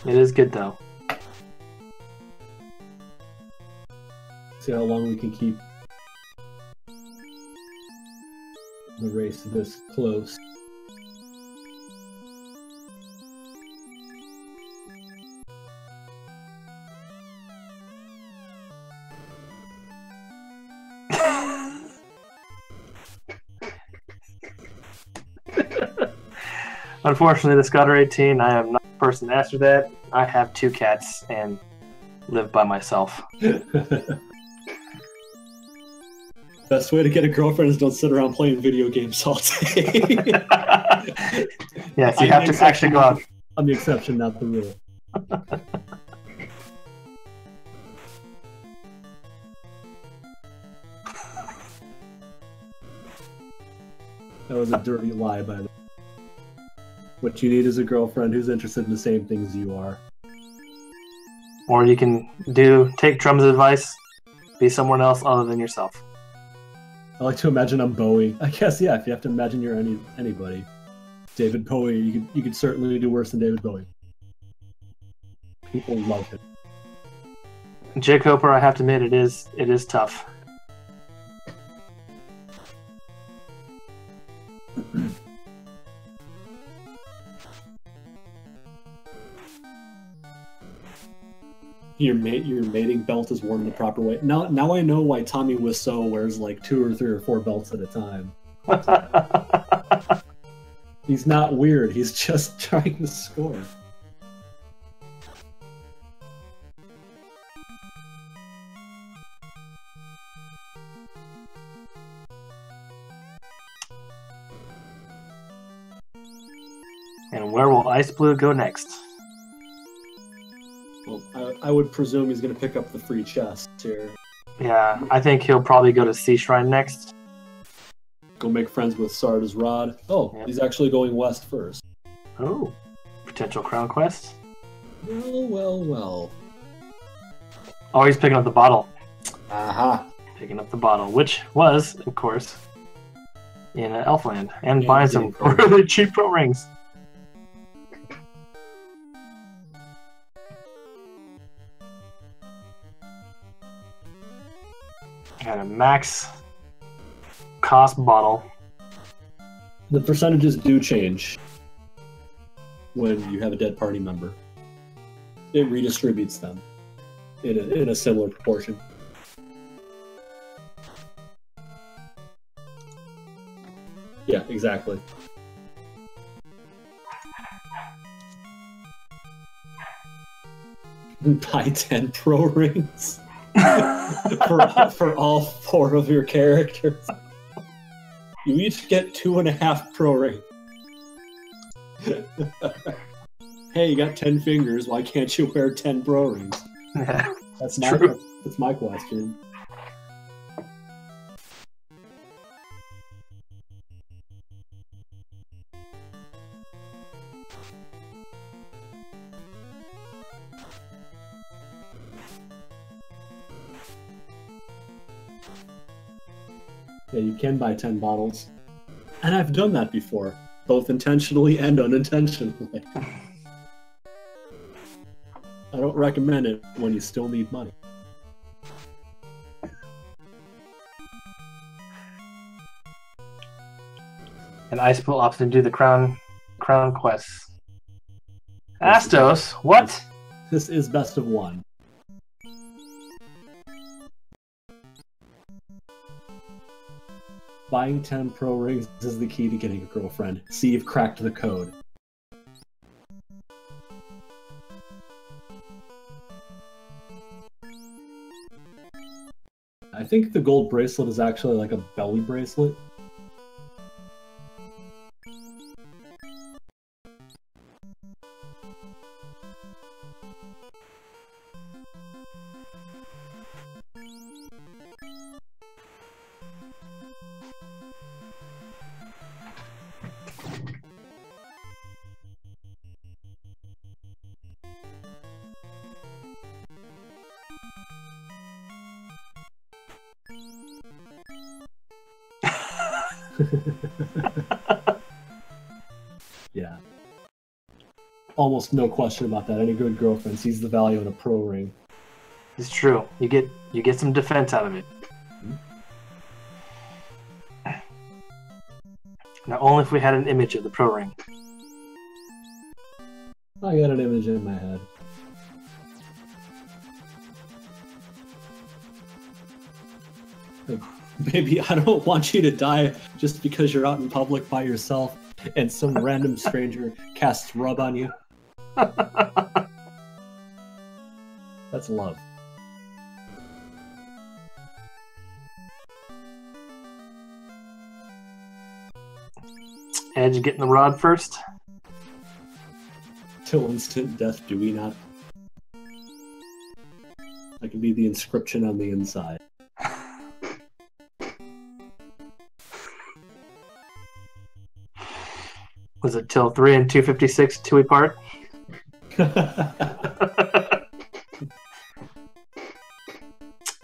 it is good though. See how long we can keep the race this close. Unfortunately, the Scudder 18, I am not the person to answer that. I have 2 cats and live by myself. Best way to get a girlfriend is don't sit around playing video games all day. Yes, you have to actually go out. I'm the exception, not the rule. That was a dirty lie, by the way. What you need is a girlfriend who's interested in the same things you are. Or you can take Drum's advice, be someone else other than yourself. I like to imagine I'm Bowie. I guess, yeah, if you have to imagine you're anybody. David Bowie, you could certainly do worse than David Bowie. People love him. Jake Hooper, I have to admit, it is tough. Your mating belt is worn the proper way. Now I know why Tommy Wiseau wears like 2 or 3 or 4 belts at a time. He's not weird. He's just trying to score. And where will xIceblue go next? Well, I would presume he's going to pick up the free chest here. Yeah, I think he'll probably go to Sea Shrine next. Go make friends with Sarda's Rod. Oh, yep. He's actually going west first. Oh, potential crown quest. Well. Oh, he's picking up the bottle. Aha. Picking up the bottle, which was, of course, in Elfland. And buying some really cheap pro rings. And a max cost bottle. The percentages do change when you have a dead party member. It redistributes them in a similar proportion. Yeah, exactly. Buy 10 pro rings. for all 4 of your characters. You each get 2.5 pro rings. Hey, you got 10 fingers, why can't you wear 10 pro rings? Yeah, that's my question. Yeah, you can buy 10 bottles. And I've done that before, both intentionally and unintentionally. I don't recommend it when you still need money. And xIceblue opts to do the crown quests. Astos, what? This is best of one. Buying 10 pro rings is the key to getting a girlfriend. See, you've cracked the code. I think the gold bracelet is actually like a belly bracelet. Yeah. Almost no question about that. Any good girlfriend sees the value in a pro ring. It's true. You get some defense out of it. Now, only if we had an image of the pro ring. I got an image in my head. Baby, I don't want you to die just because you're out in public by yourself and some random stranger casts rub on you. That's love. Edge getting the rod first. Till instant death, do we not? That can be the inscription on the inside. Was it till 3 and 256 2 part?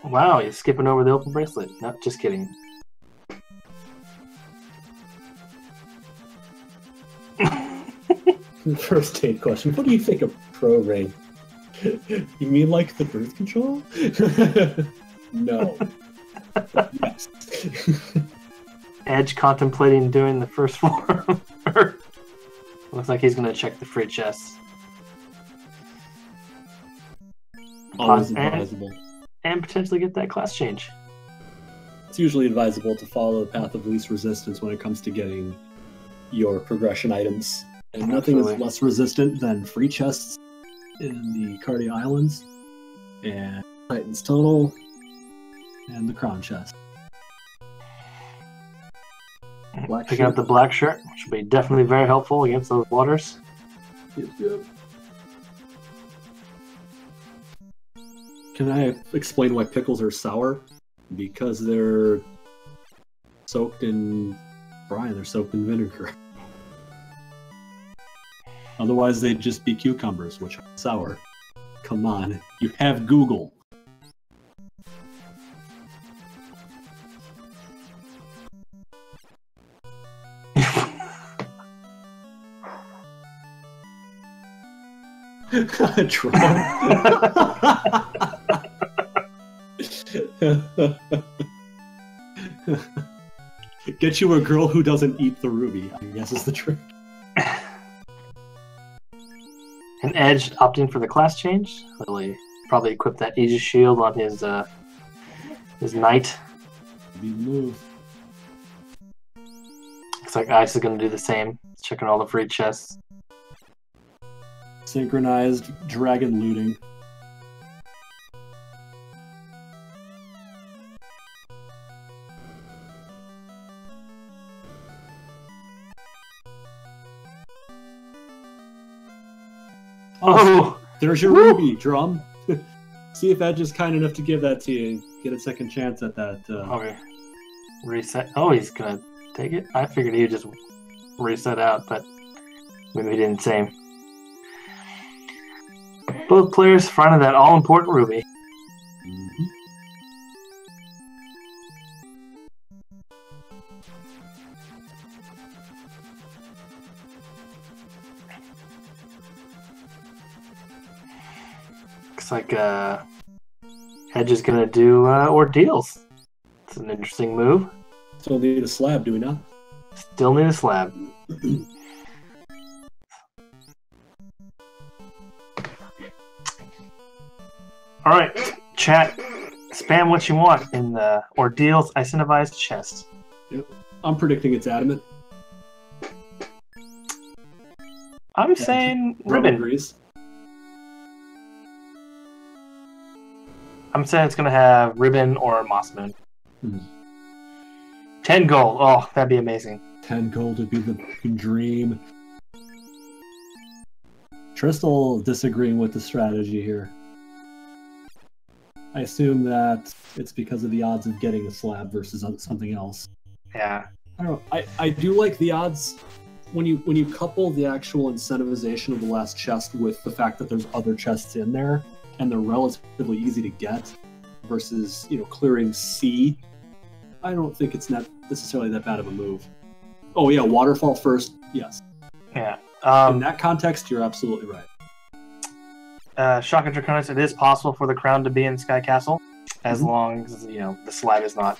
Wow, he's skipping over the open bracelet. No, just kidding. First date question. What do you think of pro ring? You mean like the birth control? No. Yes. Edge contemplating doing the first form. Looks like he's going to check the free chests. Always advisable. And potentially get that class change. It's usually advisable to follow the path of least resistance when it comes to getting your progression items. And nothing is less resistant than free chests in the Cardia Islands, and Titan's Tunnel, and the Crown Chest. Picking up the black shirt, which will be definitely very helpful against those waters. Yep. Can I explain why pickles are sour? Because they're soaked in brine, they're soaked in vinegar. Otherwise, they'd just be cucumbers, which are sour. Come on, you have Google. Get you a girl who doesn't eat the ruby, I guess is the trick. And Edge opting for the class change. Really, probably equip that Aegis shield on his knight. Be the move. Looks like Ice is going to do the same. Checking all the free chests. Synchronized dragon looting. Oh! There's your ruby, Drum. See if Edge is kind enough to give that to you. Get a second chance at that. Okay. Reset. Oh, he's going to take it? I figured he would just reset out, but maybe he didn't say. Both players fronted that all-important ruby. Mm-hmm. Looks like Edge is going to do ordeals. It's an interesting move. So we'll need a slab, do we not? Still need a slab. Alright, chat. Spam what you want in the Ordeal's incentivized chest. Yep. I'm predicting it's adamant. I'm saying ribbon. Agrees. I'm saying it's going to have ribbon or moss moon. 10 gold. Oh, that'd be amazing. 10 gold would be the dream. Tristal disagreeing with the strategy here. I assume that it's because of the odds of getting a slab versus something else. Yeah. I don't know. I do like the odds when you couple the actual incentivization of the last chest with the fact that there's other chests in there and they're relatively easy to get versus, clearing C. I don't think it's not necessarily that bad of a move. Oh yeah, waterfall first, yes. Yeah. In that context, you're absolutely right. Shock and Draconis, it is possible for the crown to be in Sky Castle, as long as, the slab is not,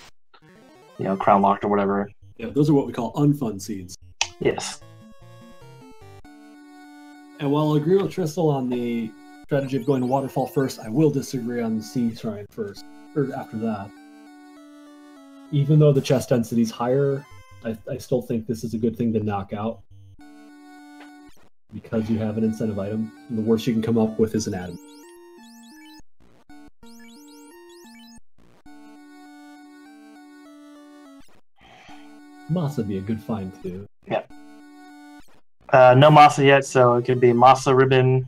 crown locked or whatever. Yeah, those are what we call unfun seeds. Yes. And while I agree with Tristal on the strategy of going to waterfall first, I will disagree on the sea shrine first, or after that. Even though the chest density is higher, I still think this is a good thing to knock out. Because you have an incentive item, and the worst you can come up with is an atom. Moss would be a good find too. Yeah. No Masa yet, so it could be Masa, ribbon,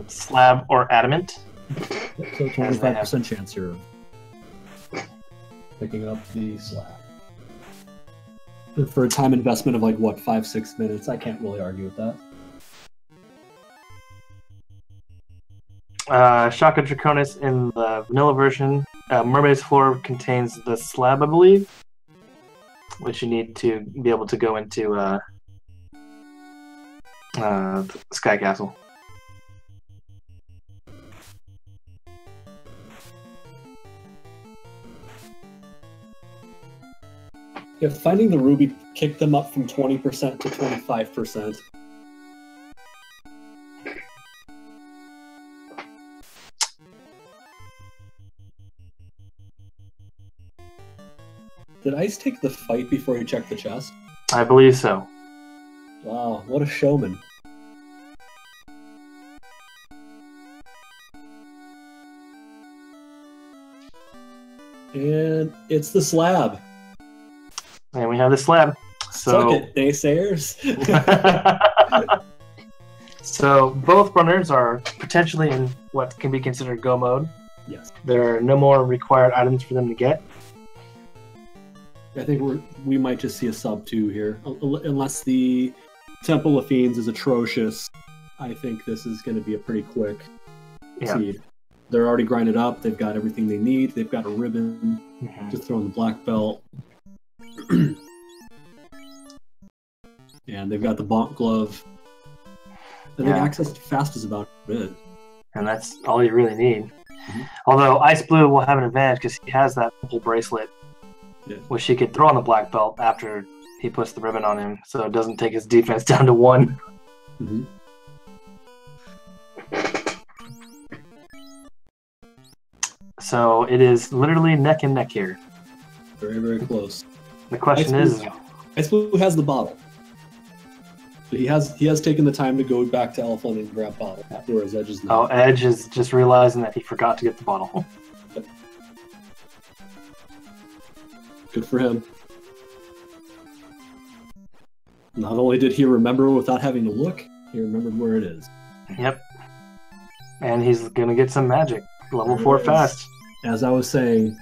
slab, or adamant. Yep, so 25% chance here of picking up the slab. For a time investment of 5-6 minutes, I can't really argue with that. Shaka Draconis in the vanilla version, Mermaid's Floor contains the slab, I believe, which you need to be able to go into Sky Castle. Yeah, finding the ruby kicked them up from 20% to 25%. Did Ice take the fight before he checked the chest? I believe so. Wow, what a showman. And it's the slab. And we have the slab. Suck it, naysayers. So both runners are potentially in what can be considered go mode. Yes. There are no more required items for them to get. I think we might just see a sub 2 here. Unless the Temple of Fiends is atrocious, I think this is going to be a pretty quick seed. They're already grinded up. They've got everything they need. They've got a ribbon to throw in the black belt. And they've got the bonk glove. I think access to fast is about it. And that's all you really need. Although xIceblue will have an advantage because he has that purple bracelet, which he could throw on the black belt after he puts the ribbon on him, so it doesn't take his defense down to 1. So it is literally neck and neck here. Very, very close. The question is... xIceblue has the bottle. So he has taken the time to go back to Elfland and grab bottle, whereas Edge is not. Oh, Edge is just realizing that he forgot to get the bottle. Good for him. Not only did he remember without having to look, he remembered where it is. Yep. And he's going to get some magic. Level 4 fast. As I was saying,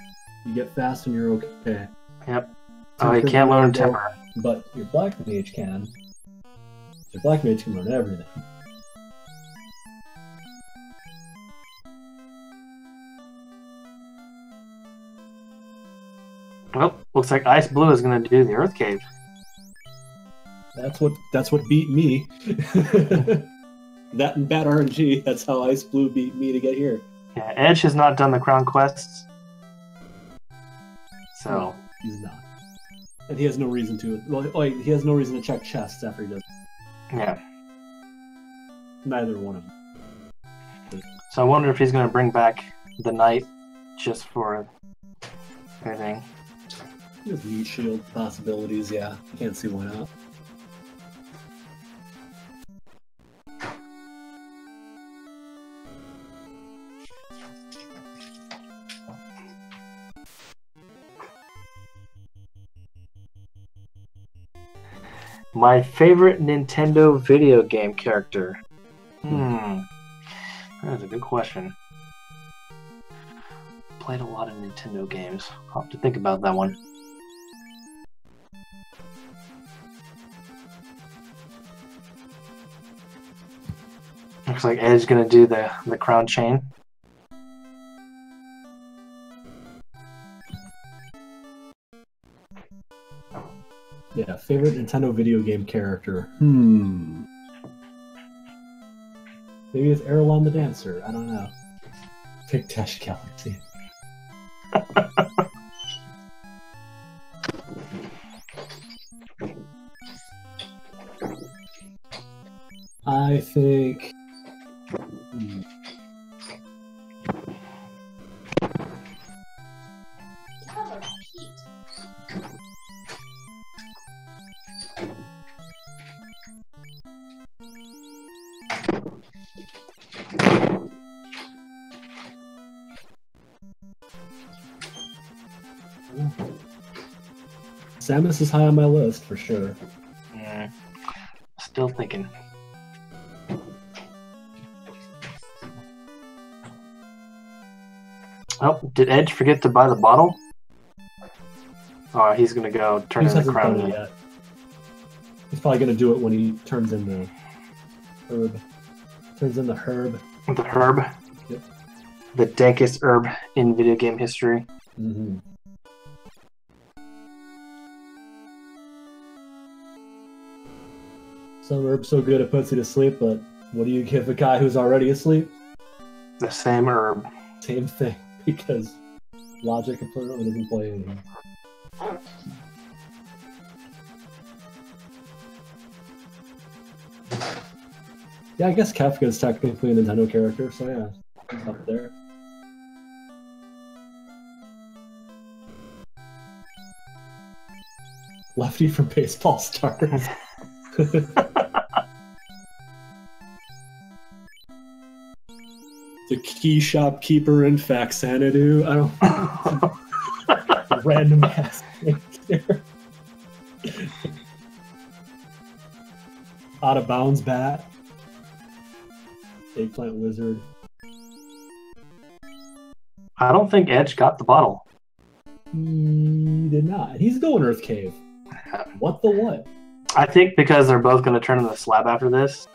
you get fast and you're okay. Yep. Oh, he can't learn Temper. But your Black Mage can. Your Black Mage can learn everything. Well, looks like xIceblue is going to do the Earth Cave. That's what beat me. That and bad RNG, that's how xIceblue beat me to get here. Yeah, Edge has not done the Crown quests. So... No, he's not. And he has no reason to. Well, wait, he has no reason to check chests after he does. Yeah. Neither one of them. So I wonder if he's going to bring back the knight just for anything. There's meat shield possibilities, yeah. Can't see why not. My favorite Nintendo video game character. That's a good question. Played a lot of Nintendo games. I'll have to think about that one. Looks like Edge's gonna do the crown chain. Yeah, favorite Nintendo video game character. Maybe it's Erlon the Dancer. I don't know. Pick Dash Galaxy. I think. Samus is high on my list for sure. Yeah. Still thinking. Oh, did Edge forget to buy the bottle? Oh, he's gonna go turn in the crown. Done it yet. He's probably gonna do it when he turns in the herb. Turns in the herb. The herb. Yep. The dankest herb in video game history. Mm-hmm. Some herb so good it puts you to sleep, but what do you give a guy who's already asleep? The same herb. Same thing, because logic apparently doesn't play anything. Yeah, I guess Kefka is technically a Nintendo character, so yeah, he's up there. Lefty from Baseball Stars. The key shopkeeper in Faxanadu. I don't. Random ass thing there. Out of bounds bat. Eggplant wizard. I don't think Edge got the bottle. He did not. He's going Earth Cave. What the what? I think because they're both going to turn in the slab after this.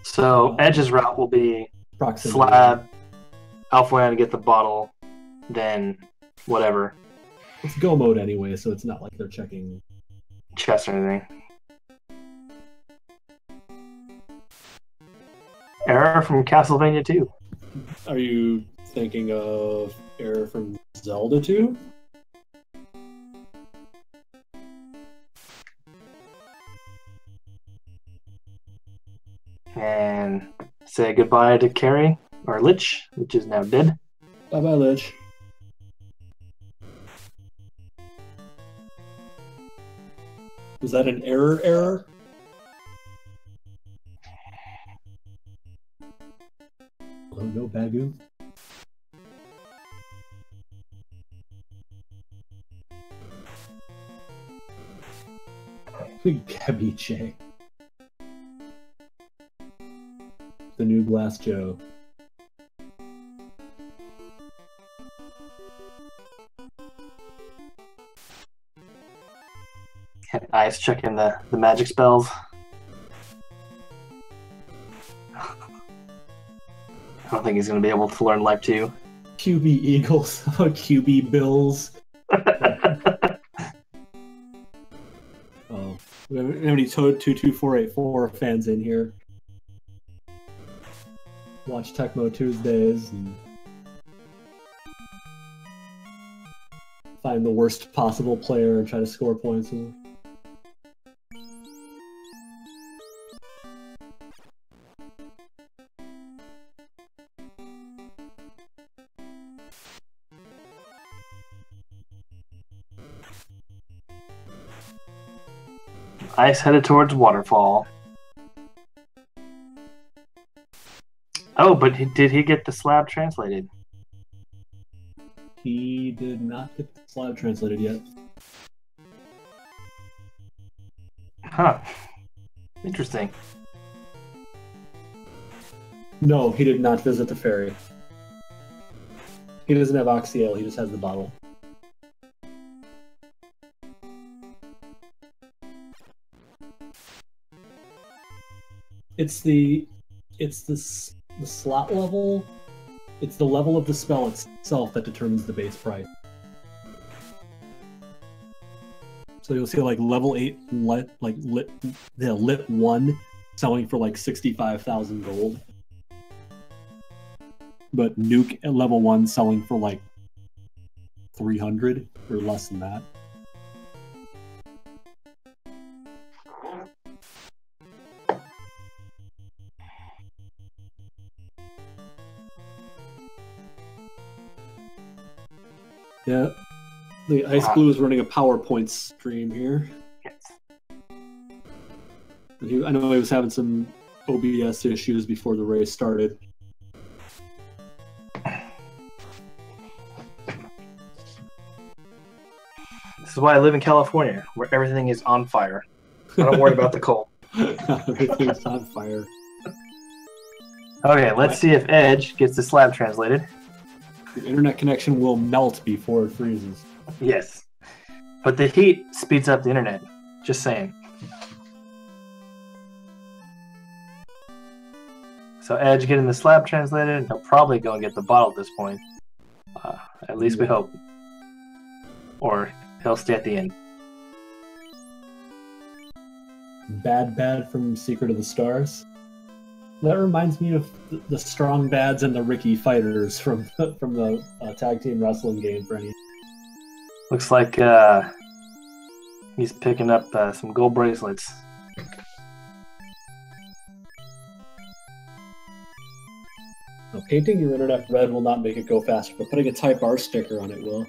So Edge's route will be Proximity. slab, Alpha get the bottle, then whatever. It's go mode anyway, so it's not like they're checking chest or anything. Error from Castlevania 2. Are you thinking of Error from Zelda 2? And say goodbye to Carrie, or Lich, which is now dead. Bye-bye, Lich. Was that an error? Oh, no, Bagu. Gabby J. The new Glass Joe. Ice checking the magic spells. I don't think he's going to be able to learn Life 2. QB Eagles. QB Bills. Oh, we have any Toad 22484 fans in here. Watch Tecmo Tuesdays and find the worst possible player and try to score points. Ice headed towards waterfall. Oh, but did he get the slab translated? He did not get the slab translated yet. Huh. Interesting. No, he did not visit the ferry. He doesn't have Oxyale, he just has the bottle. It's the slot level. It's the level of the spell itself that determines the base price. So you'll see like level 8 lit 1 selling for like 65,000 gold. But Nuke at level 1 selling for like 300 or less than that. Yeah, the xIceblue is running a PowerPoint stream here. Yes. I know he was having some OBS issues before the race started. This is why I live in California, where everything is on fire. I don't worry about the cold. Everything's on fire. Okay, let's see if Edge gets the slab translated. The internet connection will melt before it freezes. Yes. But the heat speeds up the internet. Just saying. So Edge getting the slab translated, and he'll probably go and get the bottle at this point. At least we hope. Or he'll stay at the end. Bad from Secret of the Stars. That reminds me of the Strong Bads and the Ricky Fighters from the tag team wrestling game for any. Looks like he's picking up some gold bracelets. Now, painting your internet red will not make it go faster, but putting a Type R sticker on it will.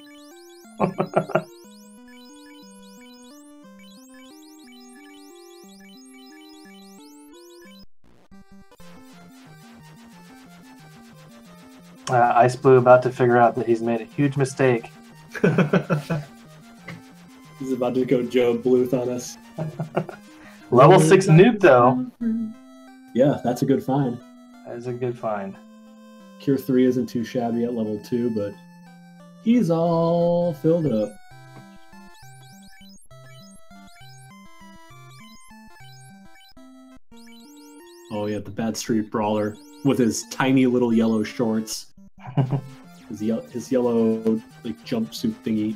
xIceblue about to figure out that he's made a huge mistake. He's about to go Joe Bluth on us. Level 6 nuke, though. Yeah, that's a good find. That is a good find. Cure 3 isn't too shabby at level 2, but he's all filled up. Oh yeah, the Bad Street Brawler with his tiny little yellow shorts. his yellow like jumpsuit thingy.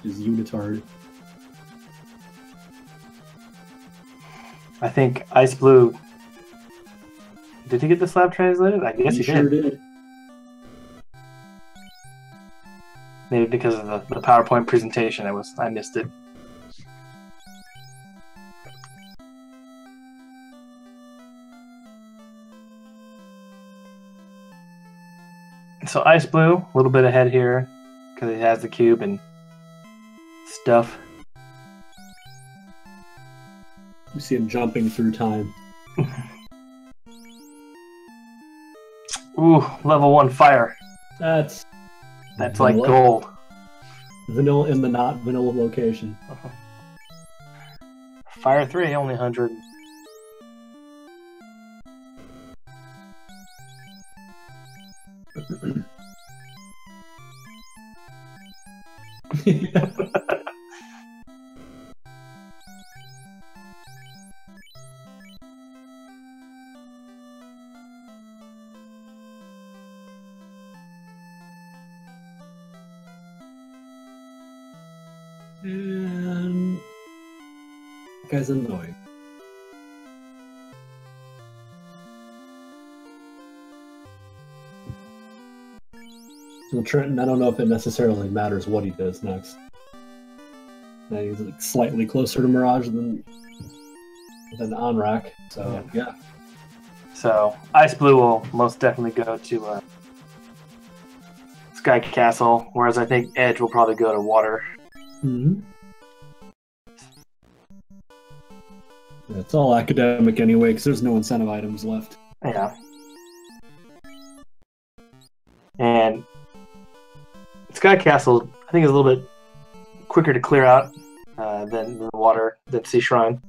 His unitard. I think xIceblue. Did he get the slab translated? I guess he sure did. did. Maybe because of the PowerPoint presentation, I missed it. So xIceblue, a little bit ahead here because he has the cube and stuff. You see him jumping through time. Ooh, level 1 fire. That's like gold. Vanilla in the not vanilla location. Fire 3, only 100. And that guy's annoying. Well, Trenton, I don't know if it necessarily matters what he does next. Now he's like slightly closer to Mirage than Onrak, so yeah. So xIceblue will most definitely go to Sky Castle, whereas I think Edge will probably go to Water. Mm-hmm. Yeah, it's all academic anyway, because there's no incentive items left. Yeah. And Sky Castle, I think, is a little bit quicker to clear out than the Water, than Sea Shrine.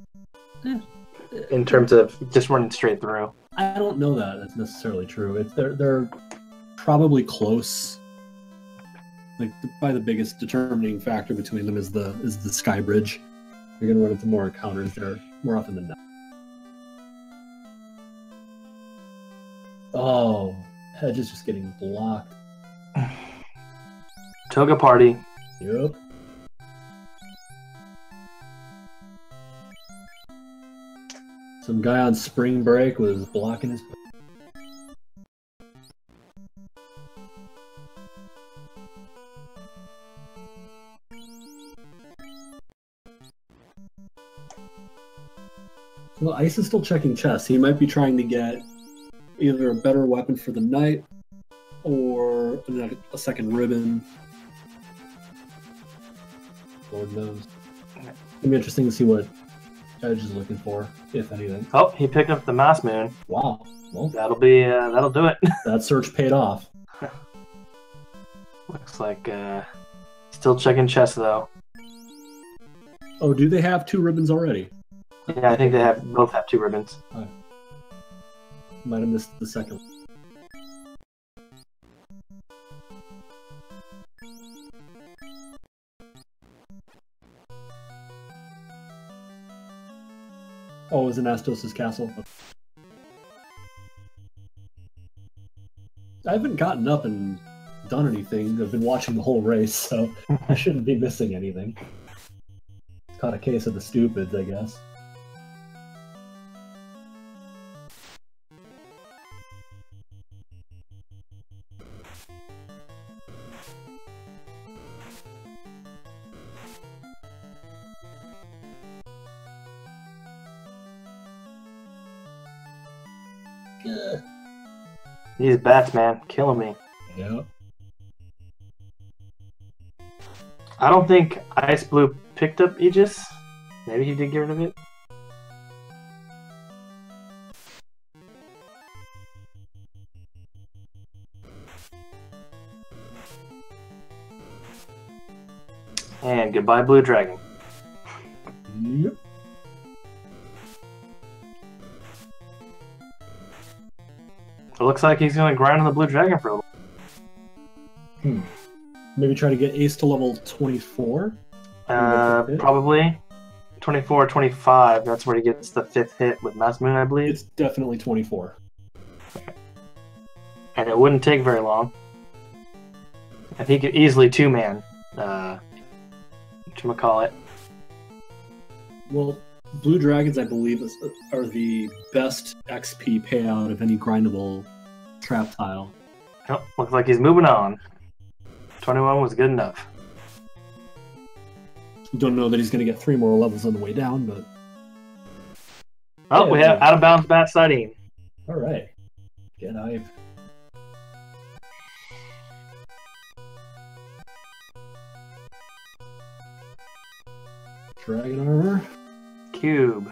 In terms of just running straight through. I don't know that that's necessarily true. They're probably close. Like probably the biggest determining factor between them is the Sky Bridge. You're gonna run into more encounters there more often than not. Oh, Hedge is just getting blocked. Toga party. Yep. Some guy on spring break was blocking his. Well, Ice is still checking chests. He might be trying to get either a better weapon for the night or a second ribbon. Lord knows. It'll be interesting to see what Edge is looking for, if anything. Oh, he picked up the Mass Moon. Wow. Well, that'll do it. That search paid off. Looks like still checking chests though. Oh, do they have 2 ribbons already? Yeah, I think they both have 2 ribbons. Right. Might have missed the second. Oh, it was in Astos' castle. I haven't gotten up and done anything. I've been watching the whole race, so I shouldn't be missing anything. Caught a case of the stupids, I guess. These bats, man, killing me. Yeah. I don't think xIceblue picked up Aegis. Maybe he did get rid of it. And goodbye, Blue Dragon. Yep. It looks like he's going to grind on the Blue Dragon for a little. Maybe try to get Ace to level 24? Probably. 24 or 25. That's where he gets the 5th hit with Mass Moon, I believe. It's definitely 24. And it wouldn't take very long. I think he could easily 2-man. Whatchamacallit. Well, Blue Dragons, I believe, are the best XP payout of any grindable trap tile. Oh, looks like he's moving on. 21 was good enough. Don't know that he's going to get 3 more levels on the way down, but... Oh, yeah, we have out of bounds bat sighting. Alright. Get hype. Dragon armor. Cube.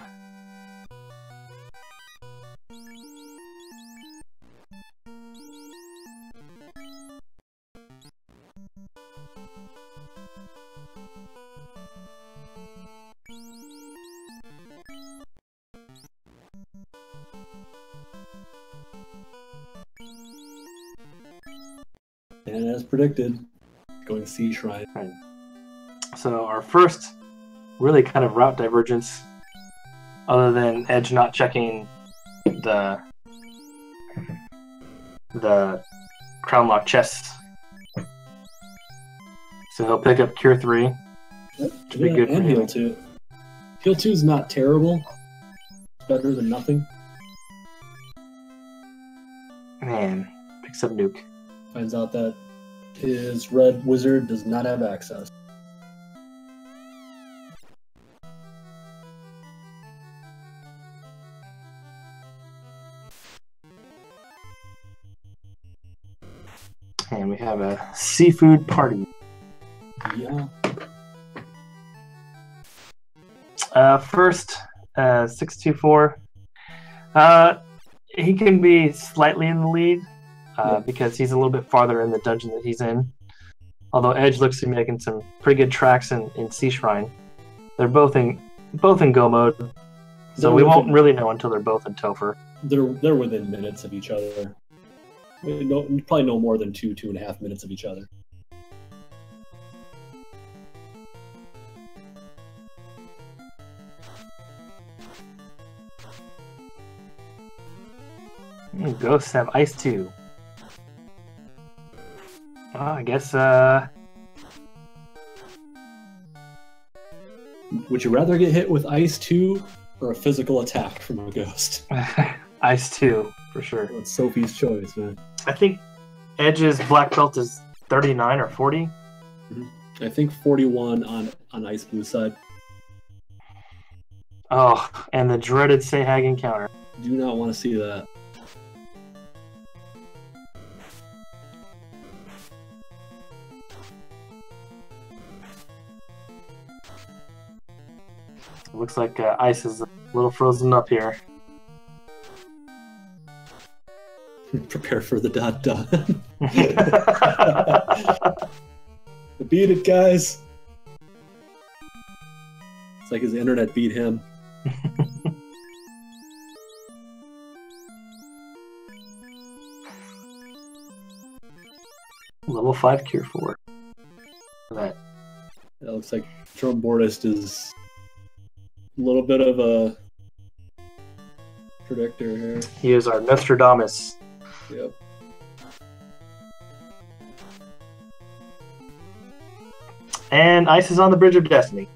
And as predicted, going Sea Shrine. Right. So our first really kind of route divergence, other than Edge not checking the crown lock chests. So he'll pick up Cure 3. Yep. To be good and for Heal him. 2. Heal 2 is not terrible. It's better than nothing. Man, picks up Nuke. Finds out that His red wizard does not have access. And we have a seafood party. Yeah. First, 624. He can be slightly in the lead because he's a little bit farther in the dungeon that he's in. Although Edge looks to be making some pretty good tracks in Sea Shrine. They're both in go mode, so we won't really know until they're both in Topher. They're within minutes of each other. Probably no more than 2.5 minutes of each other. Ghosts have ice too. I guess. Would you rather get hit with ice 2 or a physical attack from a ghost? Ice 2, for sure. That's Sophie's choice, man. I think Edge's black belt is 39 or 40. Mm-hmm. I think 41 on xIceblue side. Oh, and the dreaded Sahag encounter. Do not want to see that. Looks like ice is a little frozen up here. Prepare for the ... Beat it, guys. It's like his internet beat him. Level 5 cure 4. That. It looks like Trombordist is a little bit of a predictor here. He is our Nostradamus. Yep. And ice is on the Bridge of Destiny.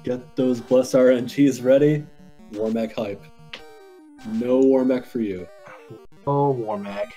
Get those Bless RNGs ready. Warmech hype. No Warmech for you. Oh, Warmech.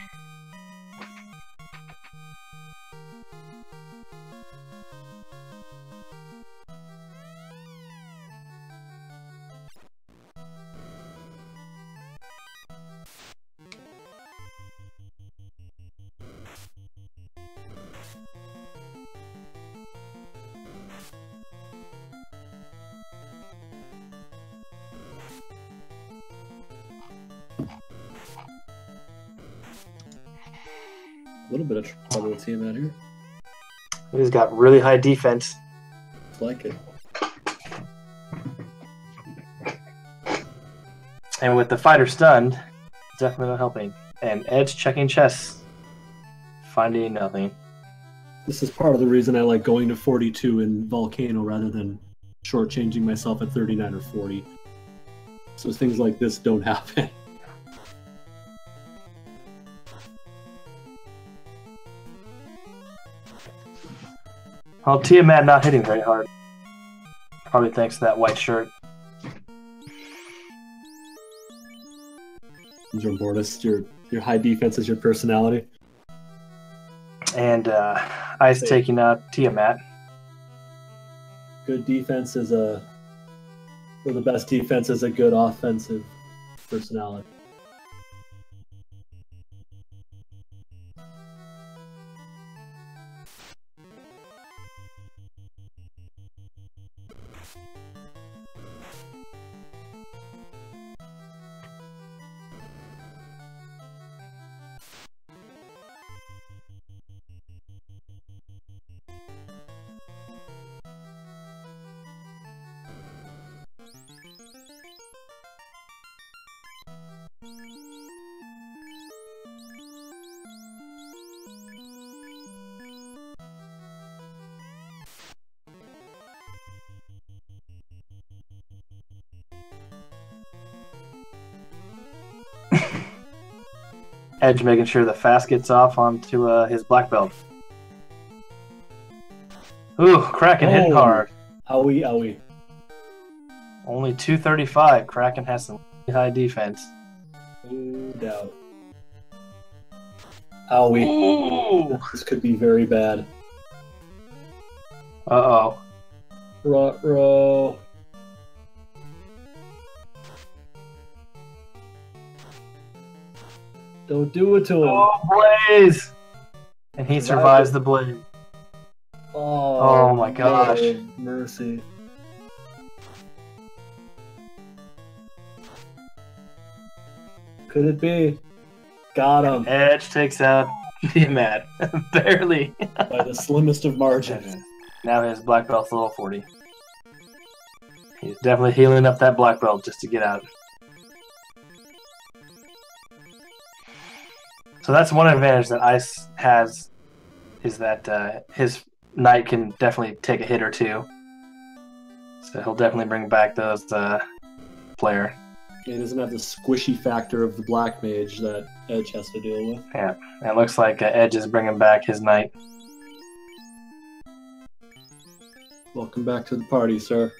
A little bit of trouble with him out here. He's got really high defense. Like it. And with the fighter stunned, definitely not helping. And Edge checking chests, finding nothing. This is part of the reason I like going to 42 in Volcano rather than shortchanging myself at 39 or 40. So things like this don't happen. Well, Tiamat not hitting very hard. Probably thanks to that white shirt. Trombordist, your high defense is your personality. And Ice taking out Tiamat. Good defense is or the best defense is a good offensive personality. Edge making sure the fast gets off onto his black belt. Ooh, Kraken hitting hard. Owie, owie. Only 235. Kraken has some high defense. No doubt. Owie. Ooh. This could be very bad. Uh-oh. Ruh-roh. Don't do it to him. Oh, Blaze! And he survives the blaze. Oh my gosh. Lord mercy. Could it be? Got him. Edge takes out Tiamat. Barely. By the slimmest of margins. Now his black belt's level 40. He's definitely healing up that black belt just to get out. So that's one advantage that Ice has, is that his knight can definitely take a hit or two. So he'll definitely bring back those player. He doesn't have the squishy factor of the black mage that Edge has to deal with. Yeah, and it looks like Edge is bringing back his knight. Welcome back to the party, sir.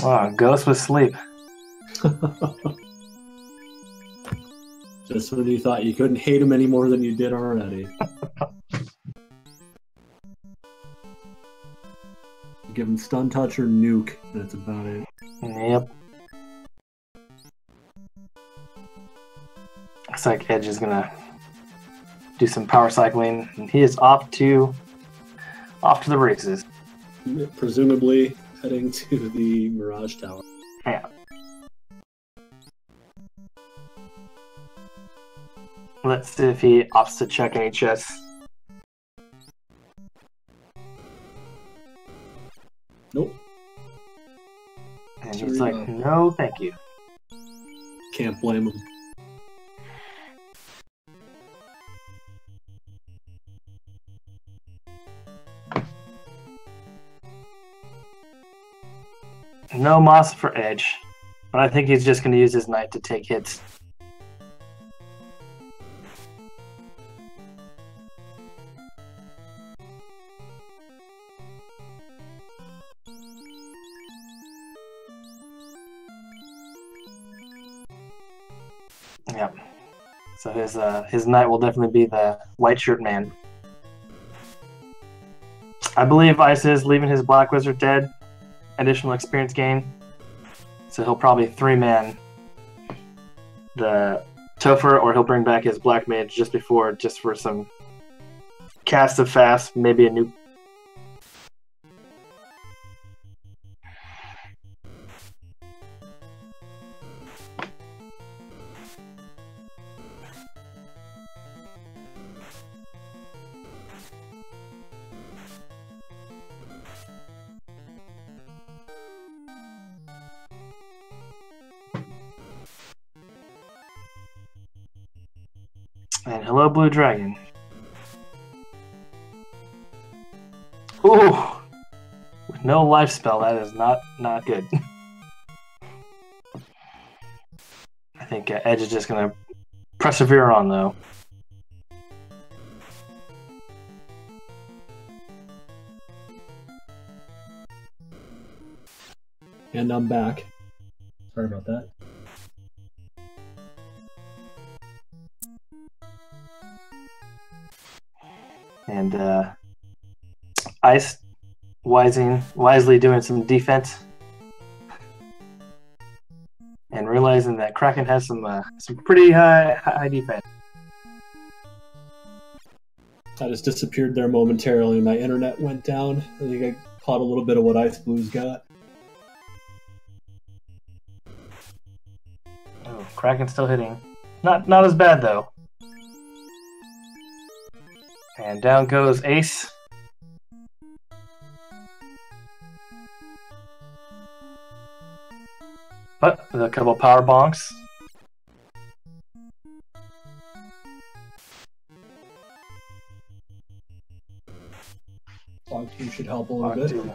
Oh, Ghost with sleep. Just when you thought you couldn't hate him any more than you did already. Give him stun touch or nuke. That's about it. Yep. Looks like Edge is gonna do some power cycling, and he is off to the races. Presumably heading to the Mirage Tower. Yeah. Let's see if he opts to check any chests. Nope. And he's like, no, thank you. Can't blame him. No moss for Edge, but I think he's just going to use his knight to take hits. Yep. So his knight will definitely be the white shirt man. I believe Ice is leaving his black wizard dead. Additional experience gain. So he'll probably 3-man the Topher, or he'll bring back his black mage just for some cast of fast, maybe a new. And hello, Blue Dragon. Ooh! With no life spell, that is not good. I think Edge is just going to persevere on, though. And I'm back. Sorry about that. And Ice wisely doing some defense, and realizing that Kraken has some pretty high defense. I just disappeared there momentarily. My internet went down. I think I caught a little bit of what xIceblue got. Oh, Kraken's still hitting. Not as bad though. And down goes Ace. But with a couple power bonks. Bonk team should help a little bit.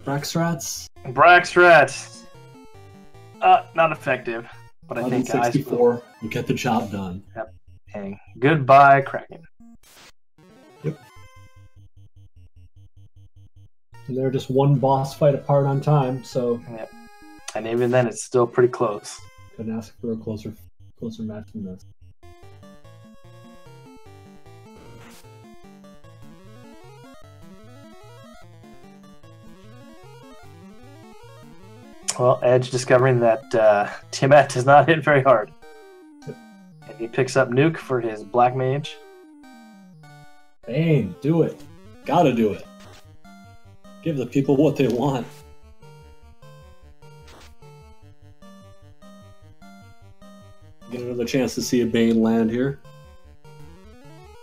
Braxrats? Braxrats. Not effective. But I think 64 will get the job done. Yep. Dang. Goodbye, Kraken. Yep. And they're just one boss fight apart on time, so. Yep. And even then, it's still pretty close. Couldn't ask for a closer match than this. Well, Edge discovering that Tiamat does not hit very hard. And he picks up Nuke for his Black Mage. Bane, do it. Gotta do it. Give the people what they want. Get another chance to see a Bane land here.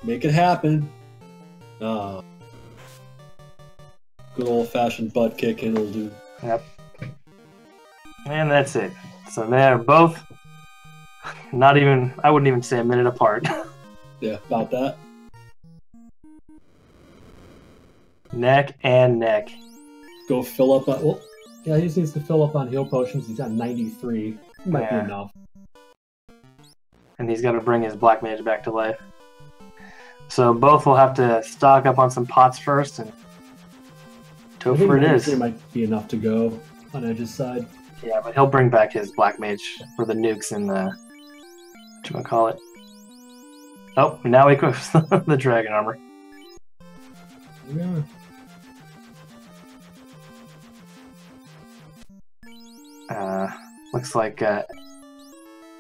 Make it happen. Good old-fashioned butt kicking will do. Yep. And that's it. So they're both not even, I wouldn't even say a minute apart. Yeah, about that. Neck and neck. Go fill up on, well, yeah, he just needs to fill up on heal potions. He's got 93. Might be enough. And he's got to bring his Black Mage back to life. So both will have to stock up on some pots first, and Topher it is. It might be enough to go on Edge's side. Yeah, but he'll bring back his Black Mage for the nukes and the... whatchamacallit. Oh, now he equips the Dragon Armor. Yeah. Looks like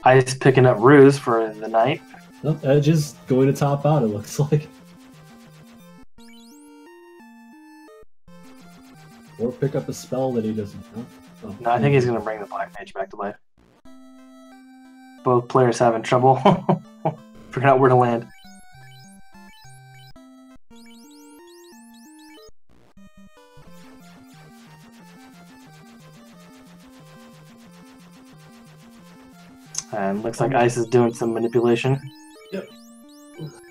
Ice picking up Ruse for the night. Well, Edge is going to top out, it looks like. Or pick up a spell that he doesn't know. Oh, No, I think he's going to bring the Black Mage back to life. Both players having trouble figuring out where to land. And looks like Ice is doing some manipulation. Yep.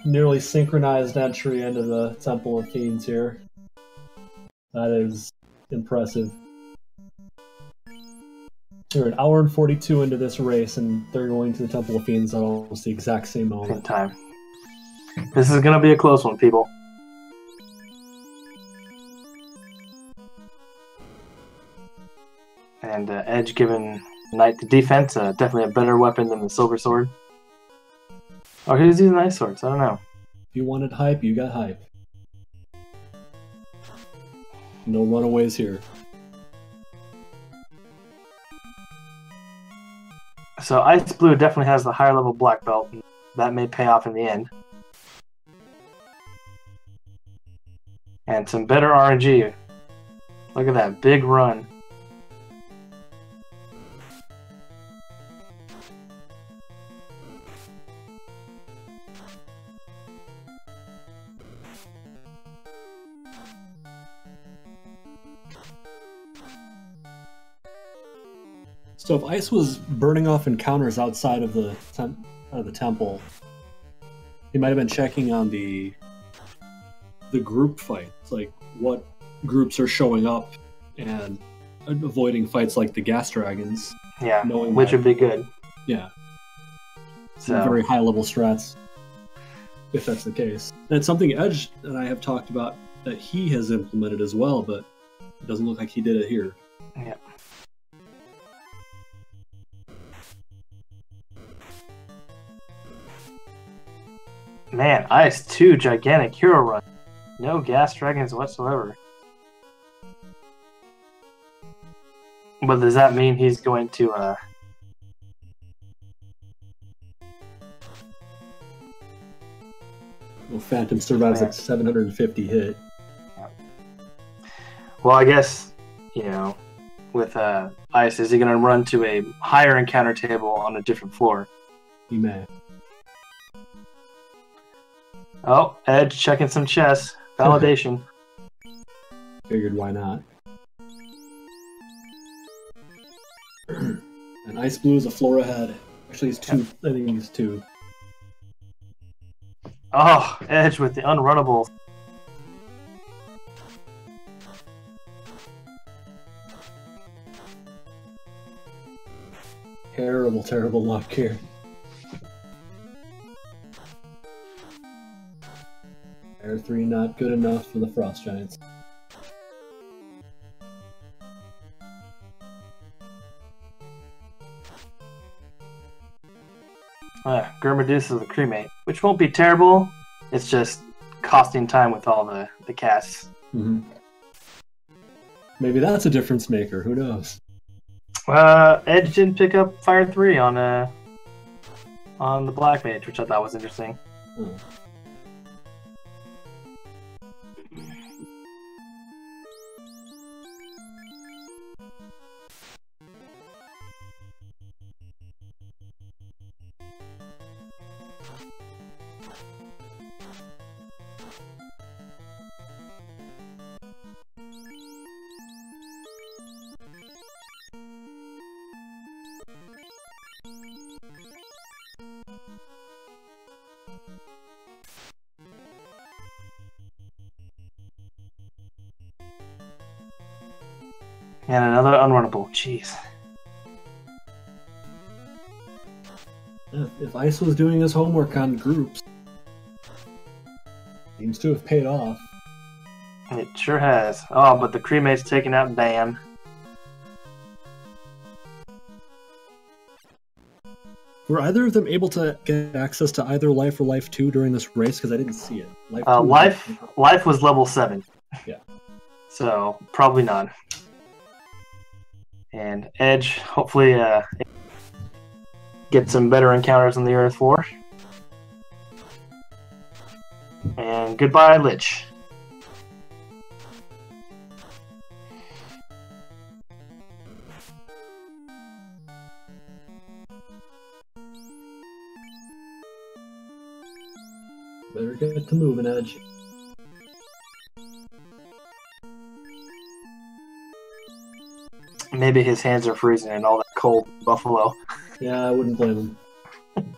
Nearly synchronized entry into the Temple of Fiends here. That is impressive. They're an hour and 42 into this race, and they're going to the Temple of Fiends at almost the exact same moment. Same time. This is going to be a close one, people. And Edge giving Knight the defense, definitely a better weapon than the Silver Sword. Oh, he's using Ice Swords, I don't know. If you wanted hype, you got hype. No runaways here. So xIceblue definitely has the higher level black belt. And that may pay off in the end. And some better RNG. Look at that big run. So if Ice was burning off encounters outside of the temple, he might have been checking on the group fights, like what groups are showing up, and avoiding fights like the gas dragons. Yeah, which would be good. Yeah. So very high level strats, if that's the case. And it's something Edge and I have talked about that he has implemented as well, but it doesn't look like he did it here. Yeah. Man, Ice 2 gigantic hero run. No gas dragons whatsoever. But does that mean he's going to Well, Phantom survives at 750 hit. Well, I guess, you know, with Ice, is he going to run to a higher encounter table on a different floor? He may. Oh, Edge checking some chess. Validation. Figured why not. And xIceblue is a floor ahead. Actually, he's two. I think he's two. Oh, Edge with the unrunnable. Terrible, terrible luck here. Fire 3 not good enough for the Frost Giants. Gurmaduce is the cremate, which won't be terrible. It's just costing time with all the casts. Mm-hmm. Maybe that's a difference maker. Who knows? Edge didn't pick up Fire 3 on the Black Mage, which I thought was interesting. Oh. And another unrunnable. Jeez. Yeah, if Ice was doing his homework on groups, seems to have paid off. It sure has. Oh, but the cremate's taken out Bam. Were either of them able to get access to either Life or Life 2 during this race? Because I didn't see it. Life was level 7. Yeah. So, probably not. And Edge, hopefully, get some better encounters on the Earth 4. And goodbye, Lich. Better get to moving, Edge. Maybe his hands are freezing and all that cold buffalo. Yeah, I wouldn't blame him.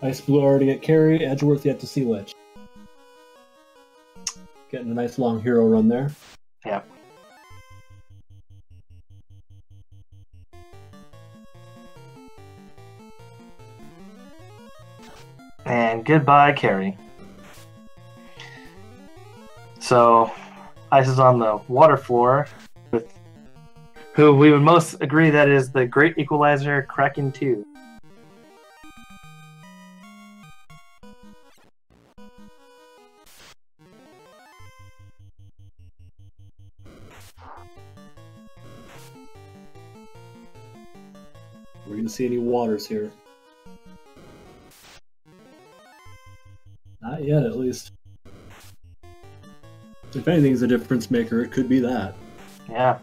xIceblue already at carry, Edgeworth yet to see Lich. Getting a nice long hero run there. Yeah. And goodbye, Carrie. So, Ice is on the water floor with who we would most agree that is the Great Equalizer, Kraken 2. We're going to see any waters here. Not yet, at least. If anything's a difference maker, it could be that. Yeah.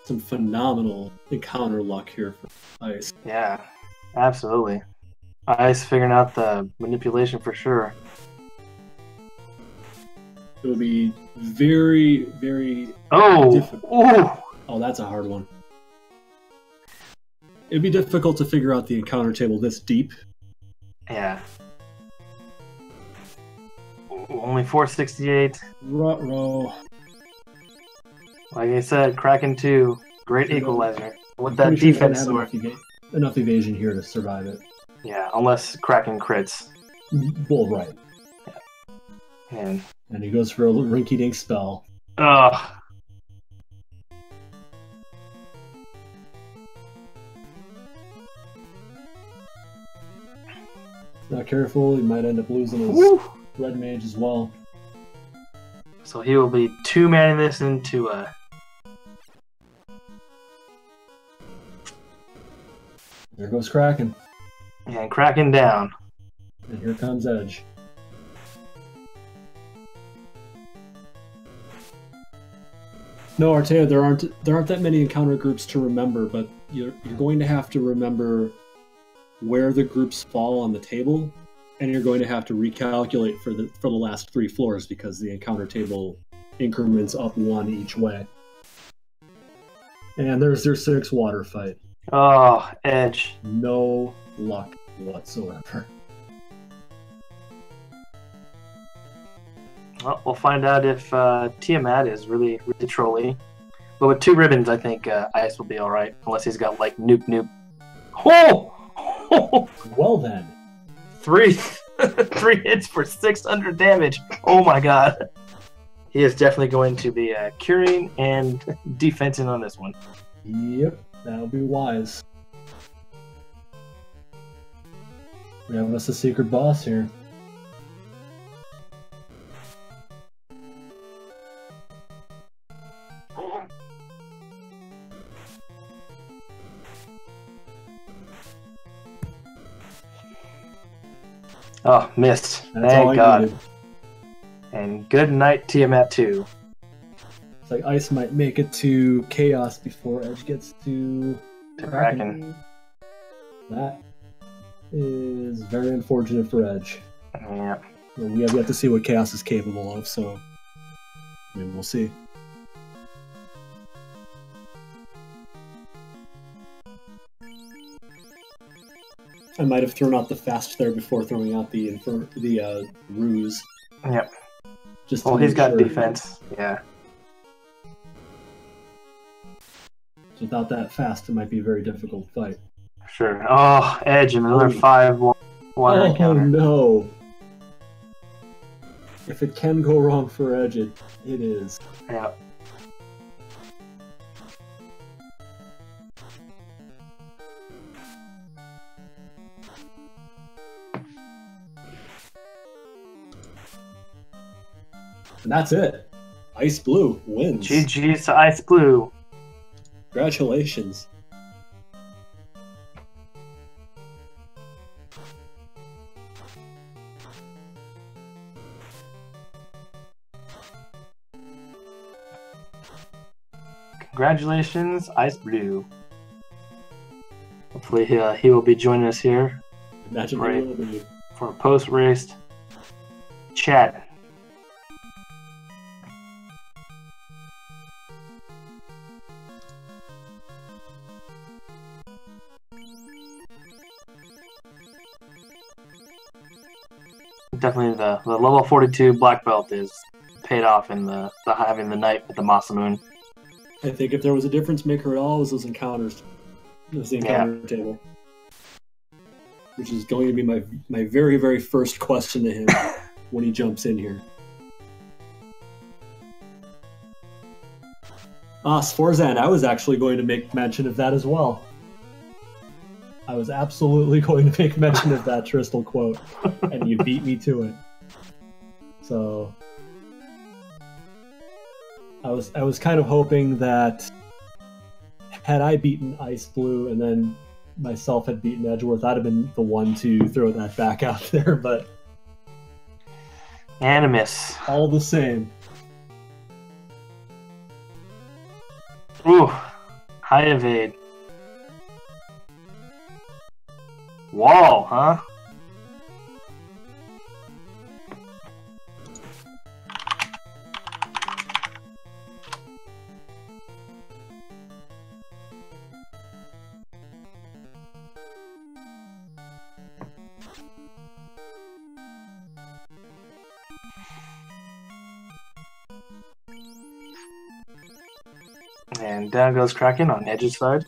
Some phenomenal encounter luck here for Ice. Yeah, absolutely. Ice figuring out the manipulation for sure. It would be very, very difficult. Oh! Oh, that's a hard one. It'd be difficult to figure out the encounter table this deep. Yeah. Only 468. Ruh-roh. Like I said, Kraken 2, Great Equalizer. With that defense sword. Enough evasion here to survive it. Yeah, unless Kraken crits. Well, right. Yeah. And he goes for a rinky-dink spell. Ugh. Not careful, he might end up losing his red mage as well. So he will be 2-manning this into a... There goes Kraken. And Kraken down. And here comes Edge. No, Artea, there aren't that many encounter groups to remember, but you're going to have to remember where the groups fall on the table, and you're going to have to recalculate for the last 3 floors because the encounter table increments up 1 each way. And there's their 6 water fight. Oh, Edge. No luck whatsoever. Well, we'll find out if Tiamat is really, really trolly. But with 2 ribbons, I think Ice will be all right, unless he's got like nuke. Oh! Well then. 3 hits for 600 damage. Oh my god. He is definitely going to be curing and defensing on this one. Yep, that'll be wise. We have us a secret boss here. Oh, missed. Thank God. And good night, Tiamat 2. It's like Ice might make it to Chaos before Edge gets to Kraken. That is very unfortunate for Edge. Yeah. Well, we have yet to see what Chaos is capable of, so maybe we'll see. I might have thrown out the fast there before throwing out the ruse. Yep. Just well, he's got defense. Yeah. Without that fast, it might be a very difficult fight. Sure. Oh, Edge and another 5-1 encounter. Oh no! If it can go wrong for Edge, it is. Yeah. And that's it. xIceblue wins. GG's to xIceblue. Congratulations. Congratulations, xIceblue. Hopefully he will be joining us here Imagine for a post-race chat. Definitely the level 42 black belt is paid off in the having the night with the Masamune. I think if there was a difference maker at all, it was those encounters. It was the encounter table. Which is going to be my very, very first question to him when he jumps in here. Sforzan, I was actually going to make mention of that as well. I was absolutely going to make mention of that Tristal quote, and you beat me to it. So I was kind of hoping that had I beaten xIceblue and then myself had beaten Edgeworth, I'd have been the one to throw that back out there, but Animus. All the same. Ooh, high evade. Wall, huh? And down goes Kraken on Edge's side.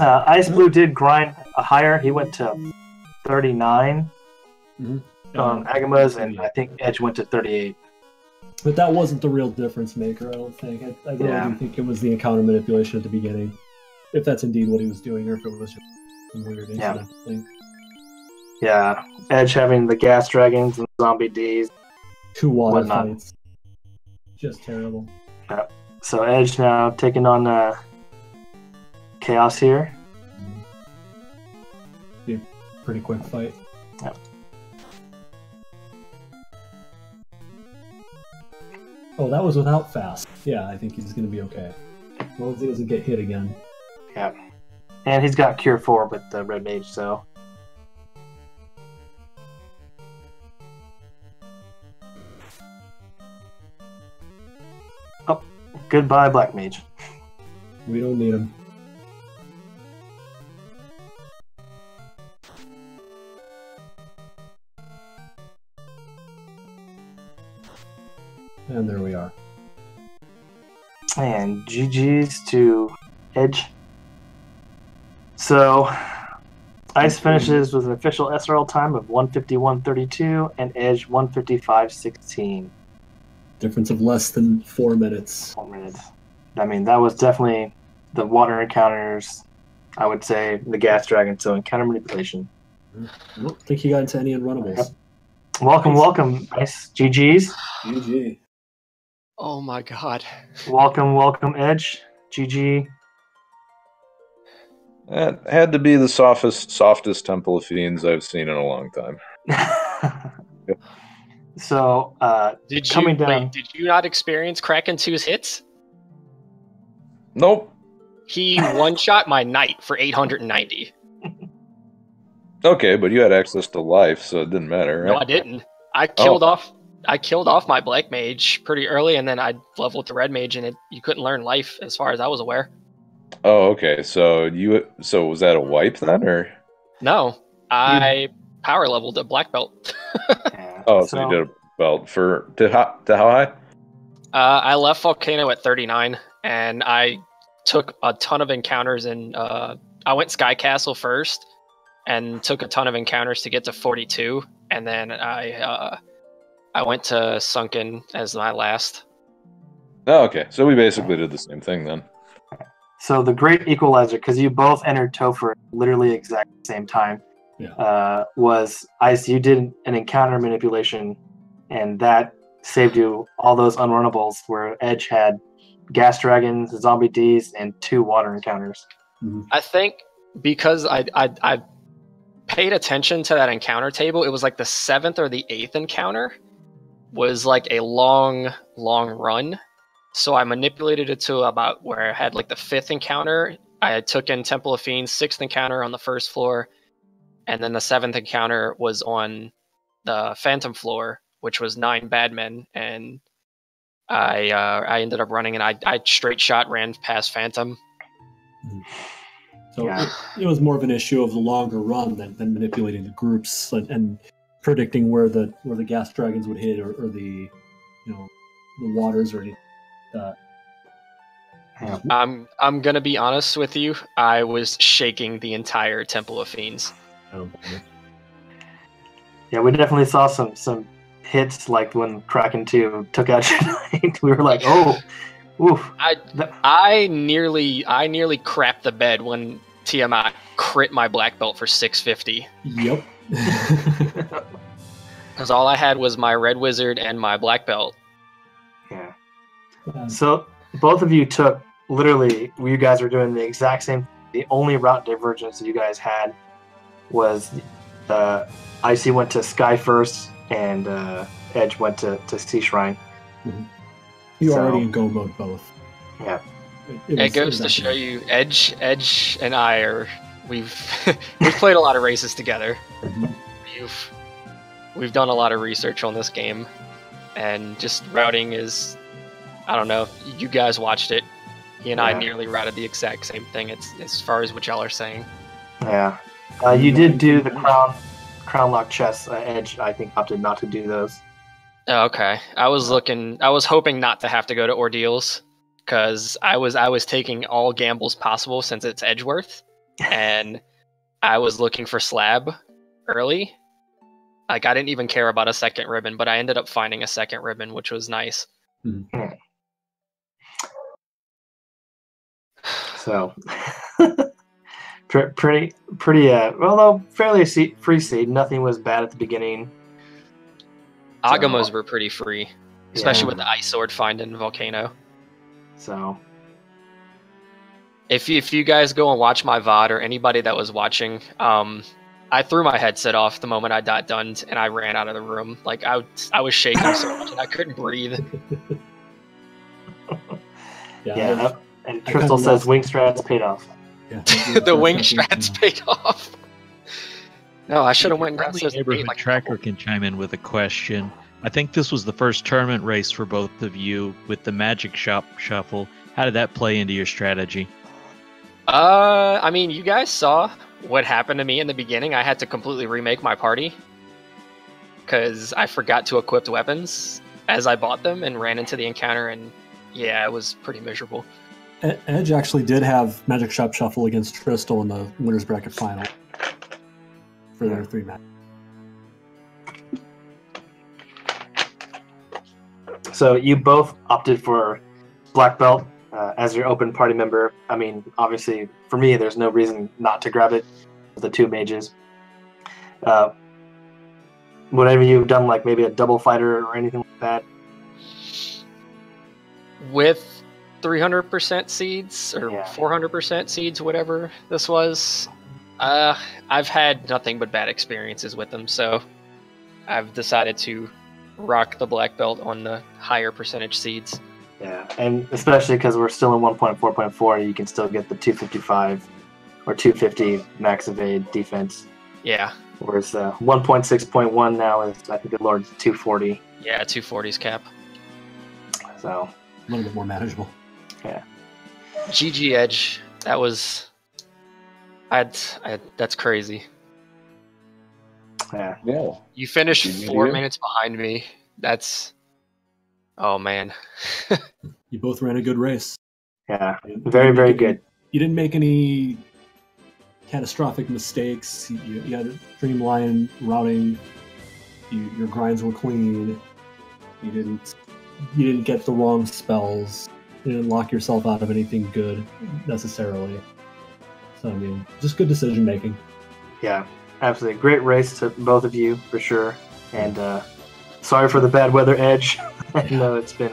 xIceblue did grind higher. He went to 39 on Agama's, and I think Edge went to 38. But that wasn't the real difference maker, I don't think. I really do think it was the encounter manipulation at the beginning. If that's indeed what he was doing, or if it was just some weird incident thing. Yeah, Edge having the gas dragons and zombie Ds. 2 water fights. Just terrible. Yeah. So Edge now taking on Chaos here. Be a pretty quick fight. Yep. Oh, that was without fast. Yeah, I think he's going to be okay. As long as he doesn't get hit again. Yep. And he's got Cure 4 with the Red Mage, so... Oh, goodbye, Black Mage. We don't need him. And there we are. And GG's to Edge. So, Ice finishes with an official SRL time of 151.32 and Edge 155.16. Difference of less than 4 minutes. 4 minutes. I mean, that was definitely the water encounters, I would say, the Gas Dragon, so encounter manipulation. I don't think he got into any unrunnables. Yep. Welcome, Ice. GG's. GG. Oh my god. Welcome, Edge. GG. That had to be the softest Temple of Fiends I've seen in a long time. So, Did you not experience Kraken 2's hits? Nope. He one-shot my knight for 890. Okay, but you had access to life, so it didn't matter, right? No, I didn't. I killed off my black mage pretty early, and then I leveled the red mage, and you couldn't learn life, as far as I was aware. Oh, okay. So was that a wipe then, or? No, I power leveled a black belt. Oh, so you did a belt to how high? I left Volcano at 39, and I took a ton of encounters, and I went Sky Castle first, and took a ton of encounters to get to 42, and then I went to Sunken as my last. Oh, okay. So we basically did the same thing then. So the great equalizer, because you both entered Topher literally exact same time, was Ice. You did an encounter manipulation, and that saved you all those unrunnables where Edge had Gas Dragons, Zombie Ds, and 2 water encounters. Mm-hmm. I think because I paid attention to that encounter table, it was like the 7th or the 8th encounter was like a long run. So I manipulated it to about where I had like the 5th encounter. I took in Temple of Fiends, 6th encounter on the 1st floor, and then the 7th encounter was on the Phantom floor, which was 9 bad men, and I ended up running, and I straight shot ran past Phantom. So it was more of an issue of the longer run than manipulating the groups and predicting where the gas dragons would hit or the the waters or anything like that. I'm gonna be honest with you. I was shaking the entire Temple of Fiends. Yeah, we definitely saw some hits like when Kraken 2 took out your knight. We were like, oh, oof. I nearly crapped the bed when Tiamat crit my black belt for 650. Yep. Because all I had was my red wizard and my black belt. Yeah. So both of you took literally, you guys were doing the exact same. The only route divergence that you guys had was Icy went to Sky first, and Edge went to Sea Shrine. Mm-hmm. You already in go mode both. Yeah. It goes to show you, Edge and I we've played a lot of races together. Mm-hmm. We've done a lot of research on this game, and just routing is, I don't know. You guys watched it. He and I nearly routed the exact same thing. It's as far as what y'all are saying. Yeah. You did do the crown lock chests. Edge, I think, opted not to do those. Oh, okay. I was hoping not to have to go to ordeals, because I was taking all gambles possible since it's Edgeworth, and I was looking for slab early. Like, I didn't even care about a second ribbon, but I ended up finding a second ribbon, which was nice. Mm-hmm. So, pretty, although fairly free seed. Nothing was bad at the beginning. Agamos were pretty free, especially with the ice sword find in Volcano. So, if you guys go and watch my VOD, or anybody that was watching, I threw my headset off the moment I got done, and I ran out of the room. Like, I was shaking so much, and I couldn't breathe. And Crystal says Wing Strats paid off. Yeah, The wing strats paid off. No, I should have went and got Friendly those neighborhood like tracker can chime in with a question. I think this was the first tournament race for both of you with the Magic Shop Shuffle. How did that play into your strategy? I mean, you guys saw what happened to me in the beginning. I had to completely remake my party because I forgot to equip weapons as I bought them and ran into the encounter, and yeah, it was pretty miserable. Edge actually did have Magic Shop Shuffle against Tristol in the winners bracket final for their 3 match. So you both opted for black belt as your open party member. I mean, obviously, for me, there's no reason not to grab it. The 2 mages. Whatever you've done, like maybe a double fighter or anything like that. With 300% seeds or Yeah. 400% seeds, whatever this was, I've had nothing but bad experiences with them, so I've decided to rock the black belt on the higher percentage seeds. Yeah, and especially because we're still in 1.4.4, you can still get the 255 or 250 max evade defense. Yeah. Whereas 1.6.1 now is, I think, the Lord's 240. Yeah, 240's cap. So A little bit more manageable. yeah. GG Edge. That was... that's crazy. Yeah. Yeah. You finished GG 4 you. minutes behind me. That's... Oh, man. You both ran a good race. Yeah. Very, very good. You didn't make any catastrophic mistakes. You had streamlined routing. Your grinds were clean. You didn't get the wrong spells. You didn't lock yourself out of anything good necessarily. So I mean, just good decision making. Yeah. Absolutely. Great race to both of you, for sure. And sorry for the bad weather, Edge. I know it's been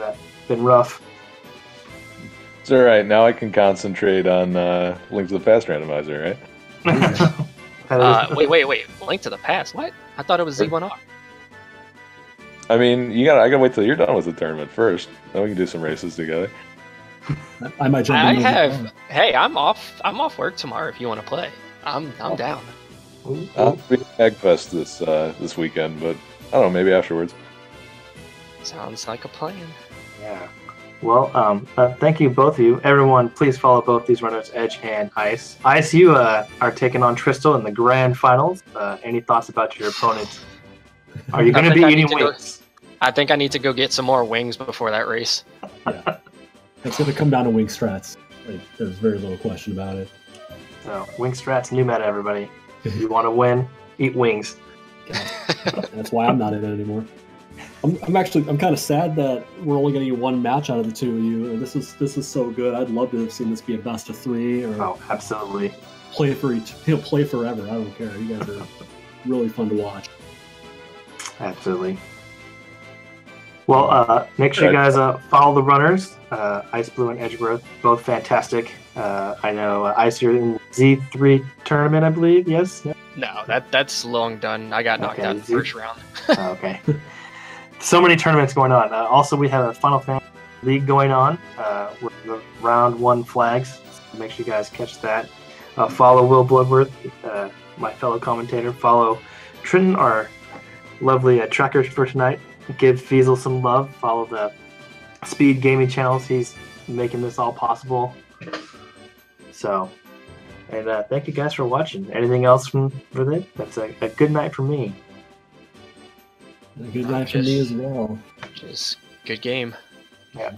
rough. It's all right. Now I can concentrate on Link to the Past randomizer, right? Wait. Link to the Past? What? I thought it was Z1R. I mean, I gotta wait till you're done with the tournament first. Then we can do some races together. I might jump in. Hey, I'm off work tomorrow if you want to play. I'm down. I'll be at Eggfest this weekend, but I don't know, maybe afterwards. Sounds like a plan. Yeah. Well, thank you, both of you. Everyone, please follow both these runners, Edge and Ice. Ice, you are taking on Tristol in the grand finals. Any thoughts about your opponent? Are you going to be eating wings? I think I need to go get some more wings before that race. Yeah. It's going to come down to wing strats. Like, there's very little question about it. So, wing strats, new meta, everybody. You want to win? Eat wings. That's why I'm not in it anymore. I'm kind of sad that we're only going to get 1 match out of the 2 of you. This is so good. I'd love to have seen this be a best of 3 or absolutely. Play forever. I don't care. You guys are really fun to watch. Absolutely. Well, make sure you guys follow the runners, xIceblue and Edgeworth, both fantastic. I know Ice, you're in the Z3 tournament, I believe. Yes. No, that's long done. I got knocked out in the first round. Okay. So many tournaments going on. Also, we have a Final Fantasy League going on with the round 1 flags. So make sure you guys catch that. Follow Will Bloodworth, my fellow commentator. Follow Trenton, our lovely tracker for tonight. Give Feasel some love. Follow the Speed Gaming channels. He's making this all possible. So, and thank you guys for watching. Anything else for that? That's a good night for me. A good night for me as well. Just good game. Yeah.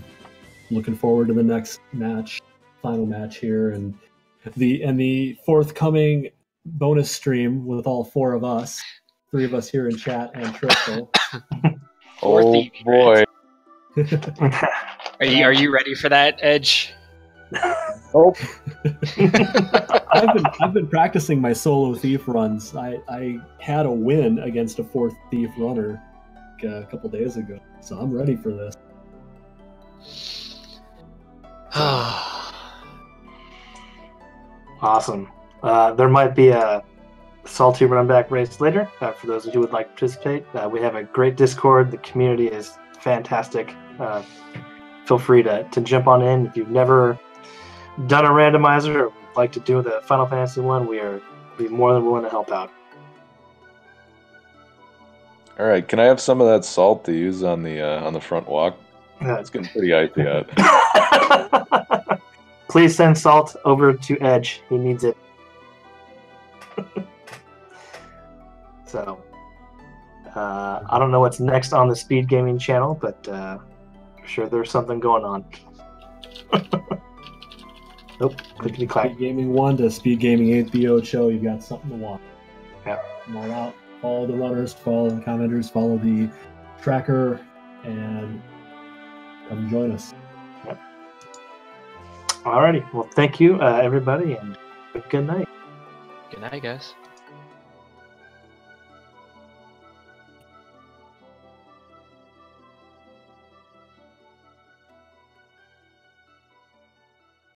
Looking forward to the next match, final match here, and the forthcoming bonus stream with all 4 of us, 3 of us here in chat and Tristol. Oh boy! Are you ready for that, Edge? Oh. I've been practicing my solo thief runs. I had a win against a 4th thief runner a couple days ago, so I'm ready for this. Awesome. There might be a salty run back race later for those who would like to participate. We have a great Discord. The community is fantastic. Feel free to jump on in if you've never done a randomizer or like to do the Final Fantasy one, we'd be more than willing to help out. All right, can I have some of that salt to use on the front walk? It's getting pretty icy out. Please send Salt over to Edge. He needs it. So, I don't know what's next on the Speed Gaming channel, but I'm sure there's something going on. Nope, clickety clack. Speed Gaming 1 to Speed Gaming 8th BO show, you've got something to watch. Yeah. Come all out. Follow the runners, follow the commenters, follow the tracker, and come join us. Yep. Alrighty. Well, thank you, everybody, and good night. Good night, guys.